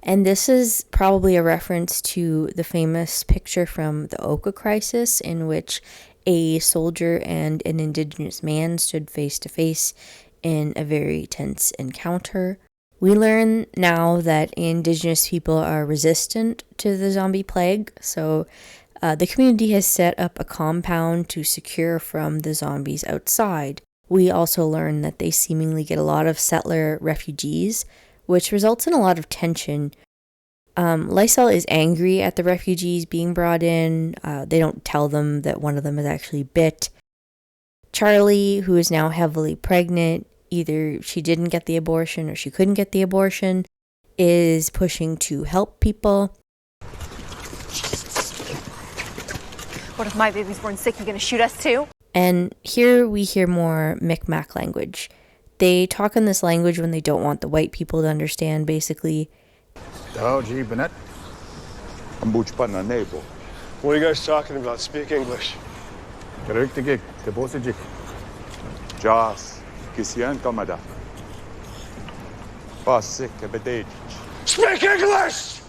And this is probably a reference to the famous picture from the Oka Crisis, in which a soldier and an indigenous man stood face to face in a very tense encounter. We learn now that indigenous people are resistant to the zombie plague, so the community has set up a compound to secure from the zombies outside. We also learn that they seemingly get a lot of settler refugees, which results in a lot of tension. Lysol is angry at the refugees being brought in. They don't tell them that one of them is actually bit. Charlie, who is now heavily pregnant, either she didn't get the abortion or she couldn't get the abortion, is pushing to help people. What if my baby's born sick? You gonna shoot us too? And here we hear more Mi'kmaq language. They talk in this language when they don't want the white people to understand, basically. What are you guys talking about? Speak English. Speak English!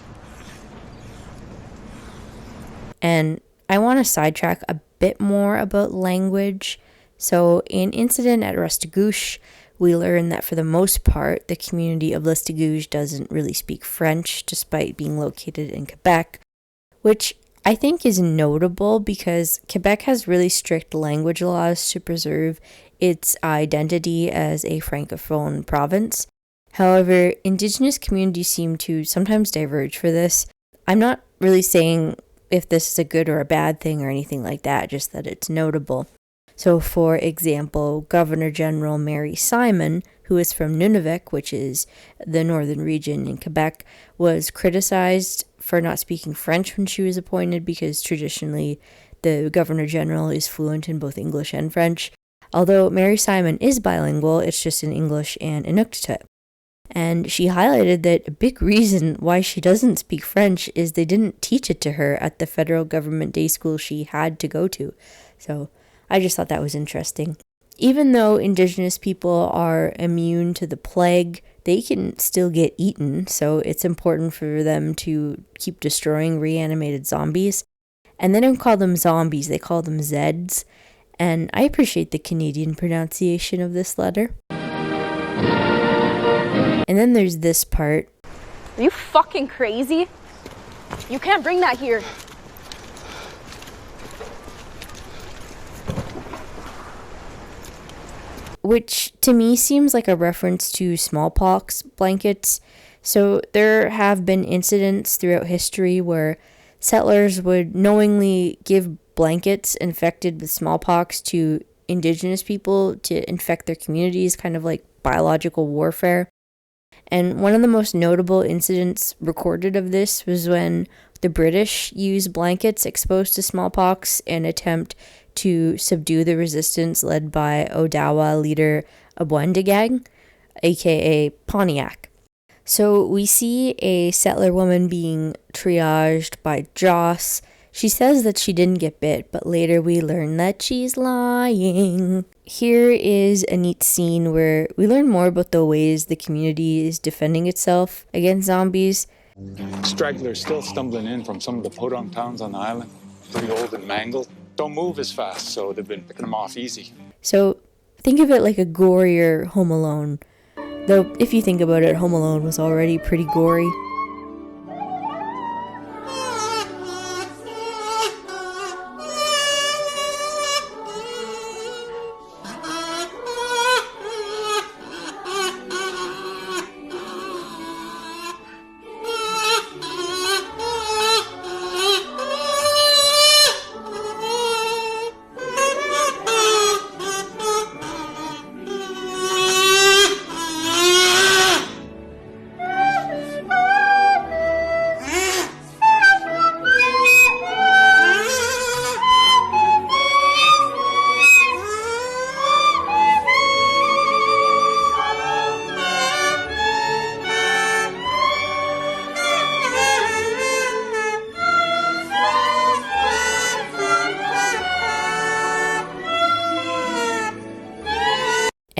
And I want to sidetrack a bit more about language. So in Incident at Restigouche, we learn that for the most part, the community of Restigouche doesn't really speak French, despite being located in Quebec, which I think is notable because Quebec has really strict language laws to preserve its identity as a francophone province. However, Indigenous communities seem to sometimes diverge for this. I'm not really saying if this is a good or a bad thing or anything like that, just that it's notable. So, for example, Governor General Mary Simon, who is from Nunavik, which is the northern region in Quebec, was criticized for not speaking French when she was appointed because traditionally the Governor General is fluent in both English and French. Although Mary Simon is bilingual, it's just in English and Inuktitut. And she highlighted that a big reason why she doesn't speak French is they didn't teach it to her at the federal government day school she had to go to. So I just thought that was interesting. Even though Indigenous people are immune to the plague, they can still get eaten, so it's important for them to keep destroying reanimated zombies. And they don't call them zombies, they call them Zeds. And I appreciate the Canadian pronunciation of this letter. And then there's this part. Are you fucking crazy? You can't bring that here. Which to me seems like a reference to smallpox blankets. So there have been incidents throughout history where settlers would knowingly give blankets infected with smallpox to Indigenous people to infect their communities, kind of like biological warfare. And one of the most notable incidents recorded of this was when the British used blankets exposed to smallpox in an attempt to subdue the resistance led by Odawa leader Abenaki, aka Pontiac. So we see a settler woman being triaged by Joss. She says that she didn't get bit, but later we learn that she's lying. Here is a neat scene where we learn more about the ways the community is defending itself against zombies. Stragglers still stumbling in from some of the podunk towns on the island. Pretty old and mangled. Don't move as fast, so they've been picking them off easy. So think of it like a gorier Home Alone. Though if you think about it, Home Alone was already pretty gory.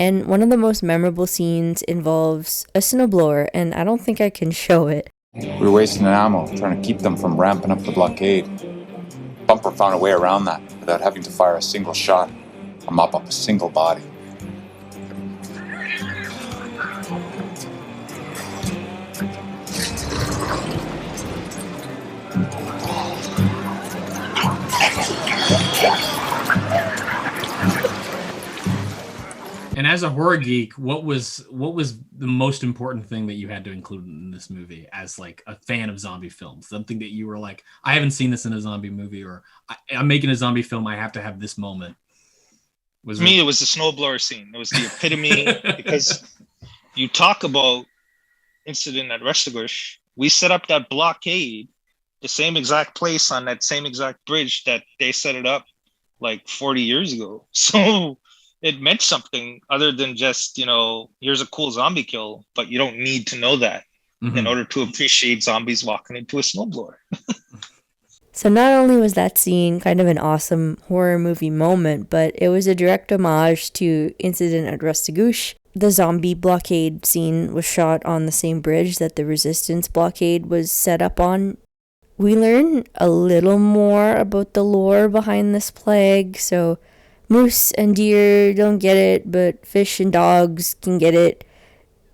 And one of the most memorable scenes involves a snowblower, and I don't think I can show it. We were wasting ammo, trying to keep them from ramping up the blockade. Bumper found a way around that without having to fire a single shot or mop up a single body. And as a horror geek, what was the most important thing that you had to include in this movie as like a fan of zombie films? Something that you were like, I haven't seen this in a zombie movie, or I'm making a zombie film, I have to have this moment. It was the snowblower scene. It was the epitome because you talk about incident at Restigouche. We set up that blockade, the same exact place on that same exact bridge that they set it up like 40 years ago. So it meant something other than just, here's a cool zombie kill, but you don't need to know that in order to appreciate zombies walking into a snowblower. So not only was that scene kind of an awesome horror movie moment, but it was a direct homage to Incident at Restigouche. The zombie blockade scene was shot on the same bridge that the resistance blockade was set up on. We learn a little more about the lore behind this plague, so moose and deer don't get it, but fish and dogs can get it.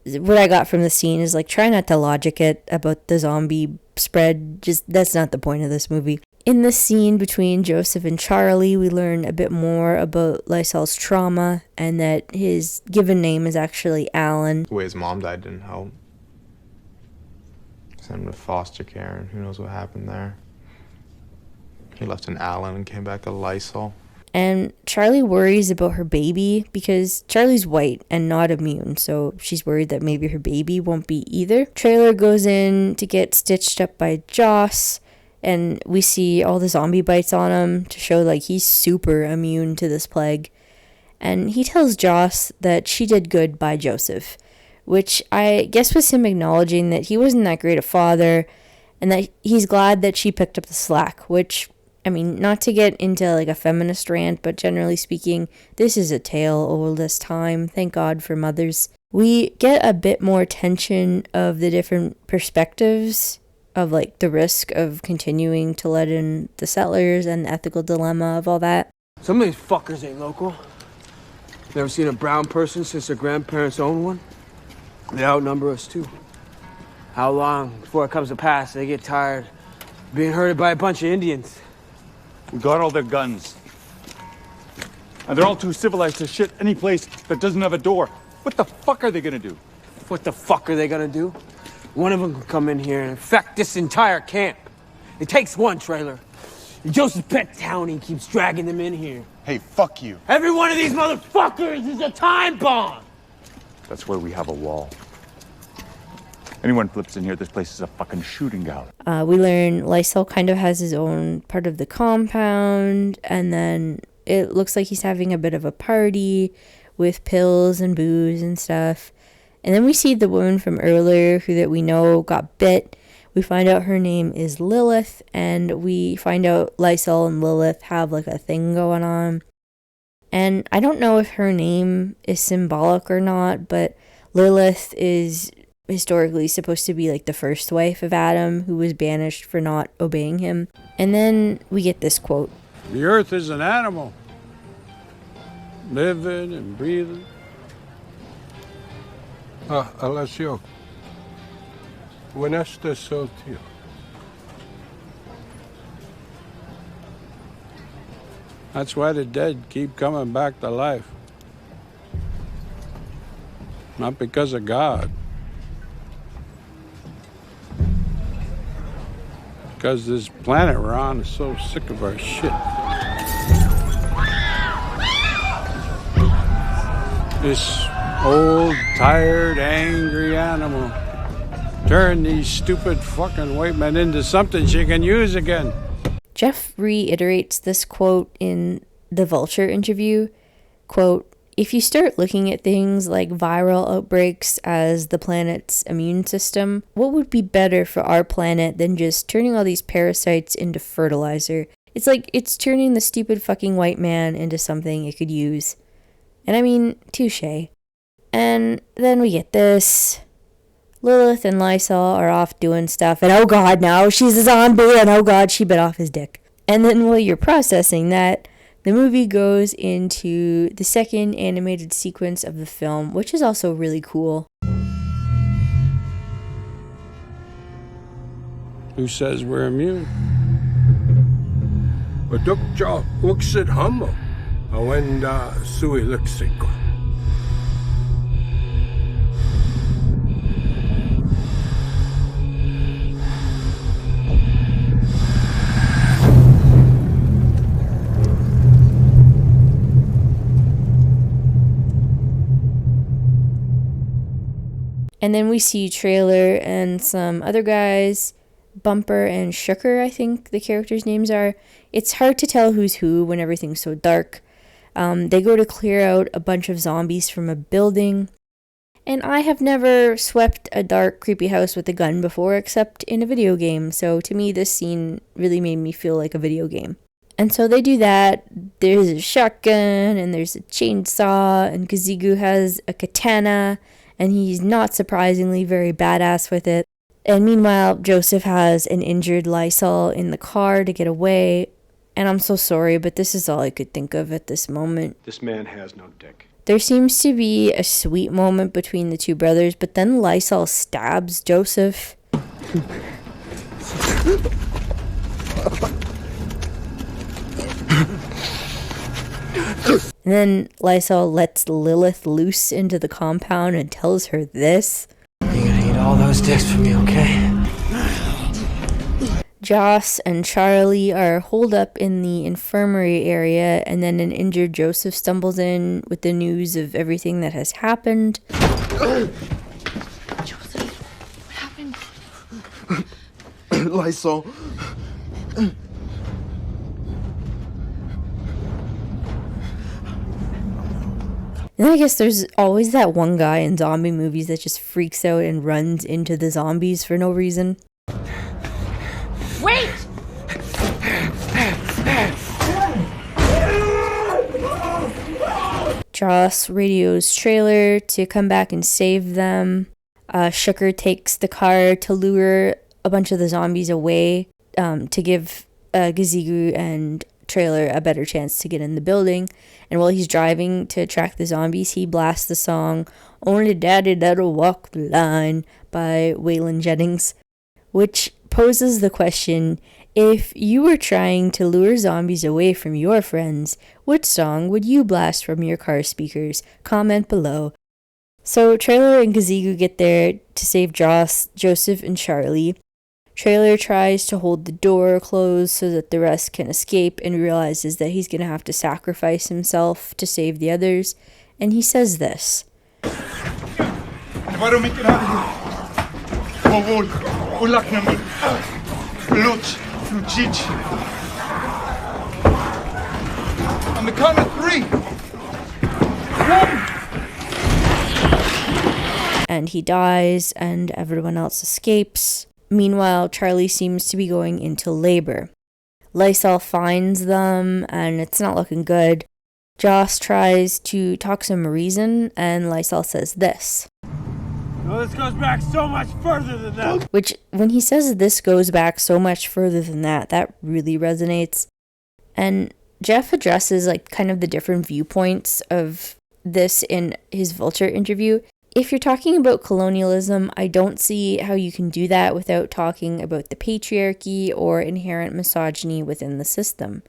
What I got from the scene is like, try not to logic it about the zombie spread. Just, that's not the point of this movie. In the scene between Joseph and Charlie, we learn a bit more about Lysol's trauma and that his given name is actually Alan. The way his mom died didn't help. Sent him to foster care, and who knows what happened there. He left an Alan and came back to Lysol. And Charlie worries about her baby because Charlie's white and not immune, so she's worried that maybe her baby won't be either. Trailer goes in to get stitched up by Joss, and we see all the zombie bites on him to show like he's super immune to this plague. And he tells Joss that she did good by Joseph, which I guess was him acknowledging that he wasn't that great a father and that he's glad that she picked up the slack, which, I mean, not to get into like a feminist rant, but generally speaking, this is a tale old as time. Thank God for mothers. We get a bit more tension of the different perspectives of like the risk of continuing to let in the settlers and the ethical dilemma of all that. Some of these fuckers ain't local. Never seen a brown person since their grandparents owned one. They outnumber us too. How long before it comes to pass they get tired of being herded by a bunch of Indians? We got all their guns. And they're all too civilized to shit any place that doesn't have a door. What the fuck are they gonna do? What the fuck are they gonna do? One of them can come in here and infect this entire camp. It takes one, Trailer. Joseph Pet Townie keeps dragging them in here. Hey, fuck you. Every one of these motherfuckers is a time bomb! That's why we have a wall. Anyone flips in here, this place is a fucking shooting gallery. We learn Lysol kind of has his own part of the compound, and then it looks like he's having a bit of a party with pills and booze and stuff. And then we see the woman from earlier who that we know got bit. We find out her name is Lilith, and we find out Lysol and Lilith have like a thing going on. And I don't know if her name is symbolic or not, but Lilith is historically supposed to be like the first wife of Adam, who was banished for not obeying him. And then we get this quote. The earth is an animal, living and breathing. Alessio, buenas tardes, tío. That's why the dead keep coming back to life. Not because of God. Because this planet we're on is so sick of our shit. This old, tired, angry animal turned these stupid fucking white men into something she can use again. Jeff reiterates this quote in the Vulture interview. Quote, if you start looking at things like viral outbreaks as the planet's immune system, what would be better for our planet than just turning all these parasites into fertilizer? It's like it's turning the stupid fucking white man into something it could use. And I mean, touche. And then we get this. Lilith and Lysol are off doing stuff, and oh god, now she's a zombie, and oh god, she bit off his dick. And then while you're processing that, the movie goes into the second animated sequence of the film, which is also really cool. Who says we're immune? Badukja uksid hamo, awenda sui luxiko. And then we see Trailer and some other guys, Bumper and Shooker, I think the characters' names are. It's hard to tell who's who when everything's so dark. They go to clear out a bunch of zombies from a building. And I have never swept a dark, creepy house with a gun before, except in a video game. So to me, this scene really made me feel like a video game. And so they do that. There's a shotgun, and there's a chainsaw, and Gizigu has a katana, and he's not surprisingly very badass with it. And meanwhile, Joseph has an injured Lysol in the car to get away. And I'm so sorry, but this is all I could think of at this moment. This man has no dick. There seems to be a sweet moment between the two brothers, but then Lysol stabs Joseph. And then Lysol lets Lilith loose into the compound and tells her this. You're gonna eat all those dicks for me, okay? Joss and Charlie are holed up in the infirmary area, and then an injured Joseph stumbles in with the news of everything that has happened. Joseph, what happened? Lysol. And I guess there's always that one guy in zombie movies that just freaks out and runs into the zombies for no reason. Wait! Joss radios Trailer to come back and save them. Shooker takes the car to lure a bunch of the zombies away to give Gizigu and Trailer a better chance to get in the building. And while he's driving to track the zombies, he blasts the song Only Daddy That'll Walk the Line by Waylon Jennings, which poses the question, if you were trying to lure zombies away from your friends, what song would you blast from your car speakers? Comment below. So Trailer and Gizigu get there to save Joss, Joseph, and Charlie. Trailer tries to hold the door closed so that the rest can escape and realizes that he's going to have to sacrifice himself to save the others. And he says this. If I don't make it out of here, on the count of 3. 1. And he dies, and everyone else escapes. Meanwhile, Charlie seems to be going into labor. Lysol finds them, and it's not looking good. Joss tries to talk some reason, and Lysol says this. No, this goes back so much further than that. Which, when he says this goes back so much further than that, that really resonates. And Jeff addresses like kind of the different viewpoints of this in his Vulture interview. If you're talking about colonialism, I don't see how you can do that without talking about the patriarchy or inherent misogyny within the system.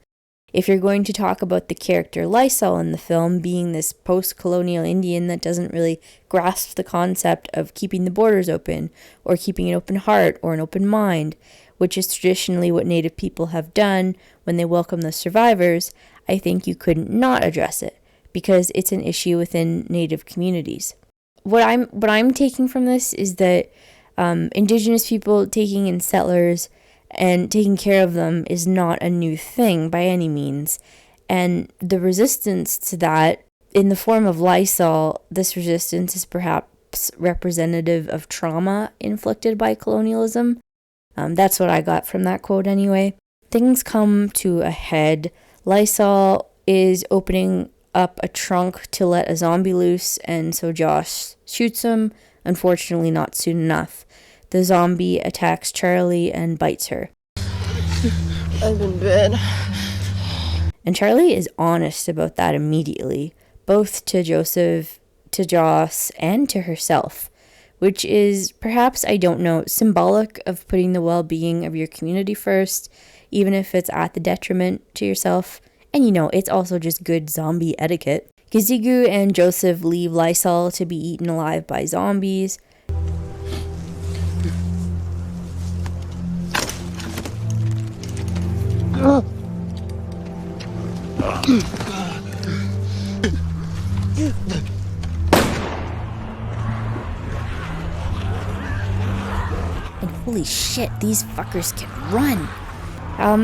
If you're going to talk about the character Lysol in the film being this post-colonial Indian that doesn't really grasp the concept of keeping the borders open or keeping an open heart or an open mind, which is traditionally what Native people have done when they welcome the survivors, I think you couldn't not address it because it's an issue within Native communities. What I'm taking from this is that Indigenous people taking in settlers and taking care of them is not a new thing by any means. And the resistance to that, in the form of Lysol, this resistance is perhaps representative of trauma inflicted by colonialism. That's what I got from that quote anyway. Things come to a head. Lysol is opening up a trunk to let a zombie loose, and so Josh shoots him, unfortunately not soon enough. The zombie attacks Charlie and bites her. I'm in bed. And Charlie is honest about that immediately, both to Joseph, to Joss, and to herself, which is perhaps, I don't know, symbolic of putting the well-being of your community first, even if it's at the detriment to yourself. And it's also just good zombie etiquette. Gizigu and Joseph leave Lysol to be eaten alive by zombies. And holy shit, these fuckers can run!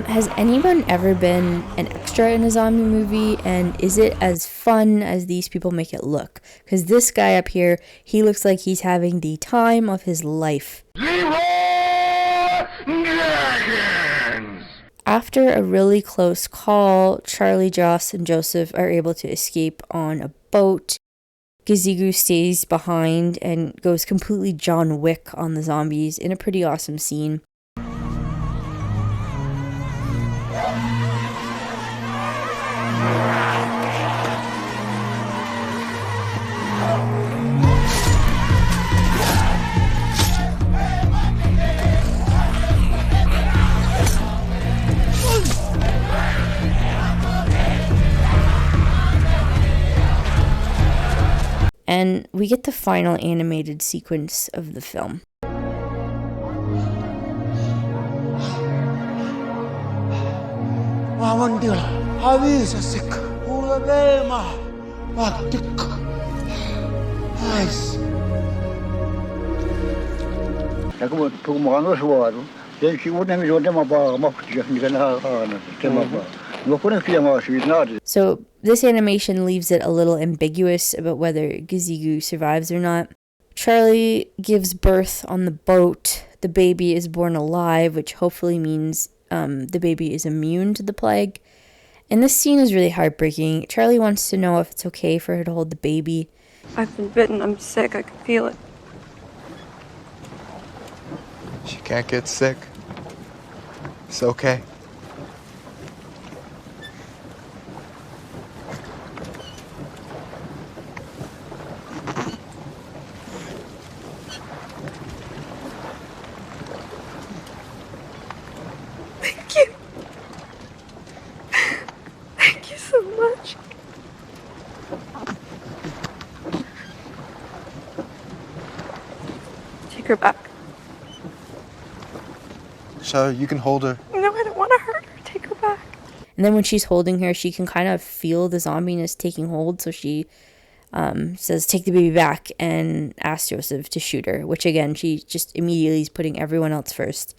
Has anyone ever been an extra in a zombie movie, and is it as fun as these people make it look? Because this guy up here, he looks like he's having the time of his life. After a really close call, Charlie, Joss, and Joseph are able to escape on a boat. Gizigu stays behind and goes completely John Wick on the zombies in a pretty awesome scene. And we get the final animated sequence of the film. So this animation leaves it a little ambiguous about whether Gizigu survives or not. Charlie gives birth on the boat. The baby is born alive, which hopefully means the baby is immune to the plague. And this scene is really heartbreaking. Charlie wants to know if it's okay for her to hold the baby. I've been bitten. I'm sick. I can feel it. She can't get sick. It's okay. Thank you. Thank you so much. Take her back. Shudder, you can hold her. No, I don't want to hurt her. Take her back. And then when she's holding her, she can kind of feel the zombiness taking hold, so she says, take the baby back, and asks Joseph to shoot her, which again, she just immediately is putting everyone else first.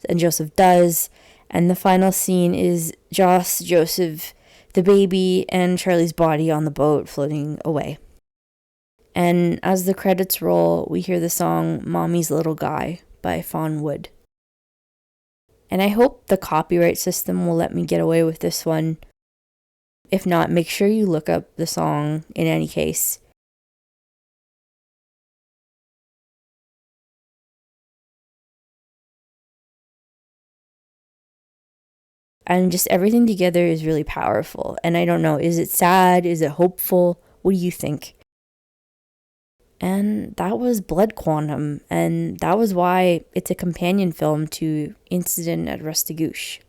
And Joseph does. And the final scene is Joss, Joseph, the baby, and Charlie's body on the boat floating away. And as the credits roll, we hear the song Mommy's Little Guy by Fawn Wood. And I hope the copyright system will let me get away with this one. If not, make sure you look up the song in any case. And just everything together is really powerful. And I don't know, is it sad? Is it hopeful? What do you think? And that was Blood Quantum, and that was why it's a companion film to Incident at Restigouche.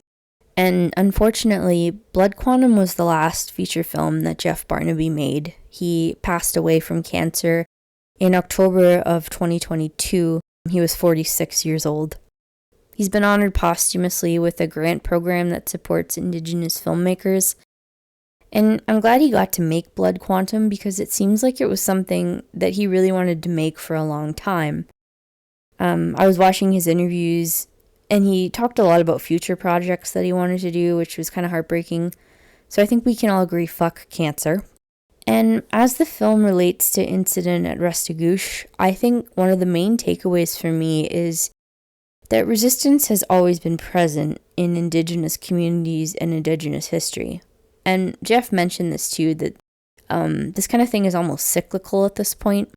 And unfortunately, Blood Quantum was the last feature film that Jeff Barnaby made. He passed away from cancer in October of 2022. He was 46 years old. He's been honored posthumously with a grant program that supports Indigenous filmmakers. And I'm glad he got to make Blood Quantum because it seems like it was something that he really wanted to make for a long time. I was watching his interviews and he talked a lot about future projects that he wanted to do, which was kind of heartbreaking. So I think we can all agree, fuck cancer. And as the film relates to Incident at Restigouche, I think one of the main takeaways for me is that resistance has always been present in Indigenous communities and Indigenous history. And Jeff mentioned this too, that This kind of thing is almost cyclical at this point.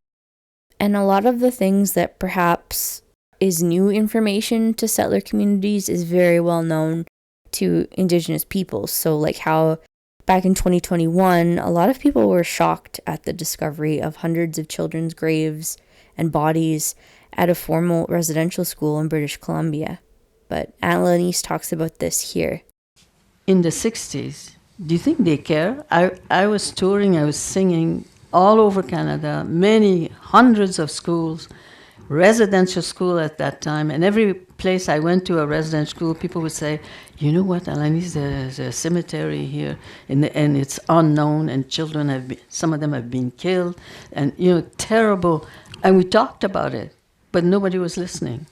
And a lot of the things that perhaps is new information to settler communities is very well known to Indigenous peoples. So like how back in 2021, a lot of people were shocked at the discovery of hundreds of children's graves and bodies at a formal residential school in British Columbia. But Alanis talks about this here. In the 60s, do you think they care? I was touring, I was singing all over Canada, many hundreds of schools, residential school at that time, and every place I went to a residential school, people would say, you know what, Alanis, there's a cemetery here, and it's unknown, and children some of them have been killed, and terrible. And we talked about it, but nobody was listening.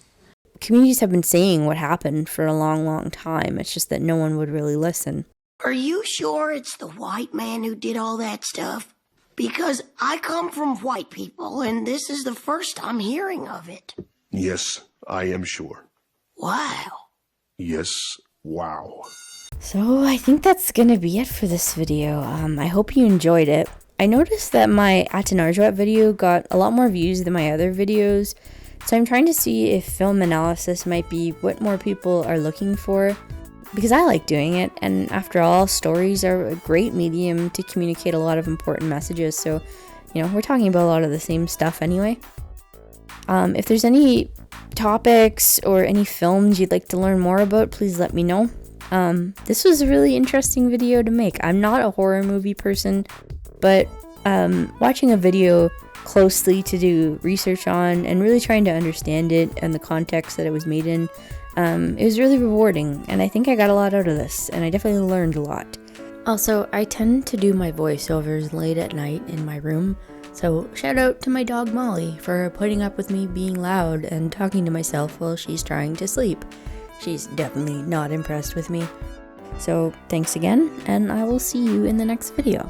Communities have been saying what happened for a long, long time. It's just that no one would really listen. Are you sure it's the white man who did all that stuff? Because I come from white people, and this is the first I'm hearing of it. Yes, I am sure. Wow. Yes, wow. So I think that's gonna be it for this video. I hope you enjoyed it. I noticed that my Atenarjuat video got a lot more views than my other videos, so I'm trying to see if film analysis might be what more people are looking for, because I like doing it, and after all, stories are a great medium to communicate a lot of important messages, so, we're talking about a lot of the same stuff anyway. If there's any topics or any films you'd like to learn more about, please let me know. This was a really interesting video to make. I'm not a horror movie person, but watching a video closely to do research on and really trying to understand it and the context that it was made in, it was really rewarding, and I think I got a lot out of this, and I definitely learned a lot. Also, I tend to do my voiceovers late at night in my room, so shout out to my dog Molly for putting up with me being loud and talking to myself while she's trying to sleep. She's definitely not impressed with me. So thanks again, and I will see you in the next video.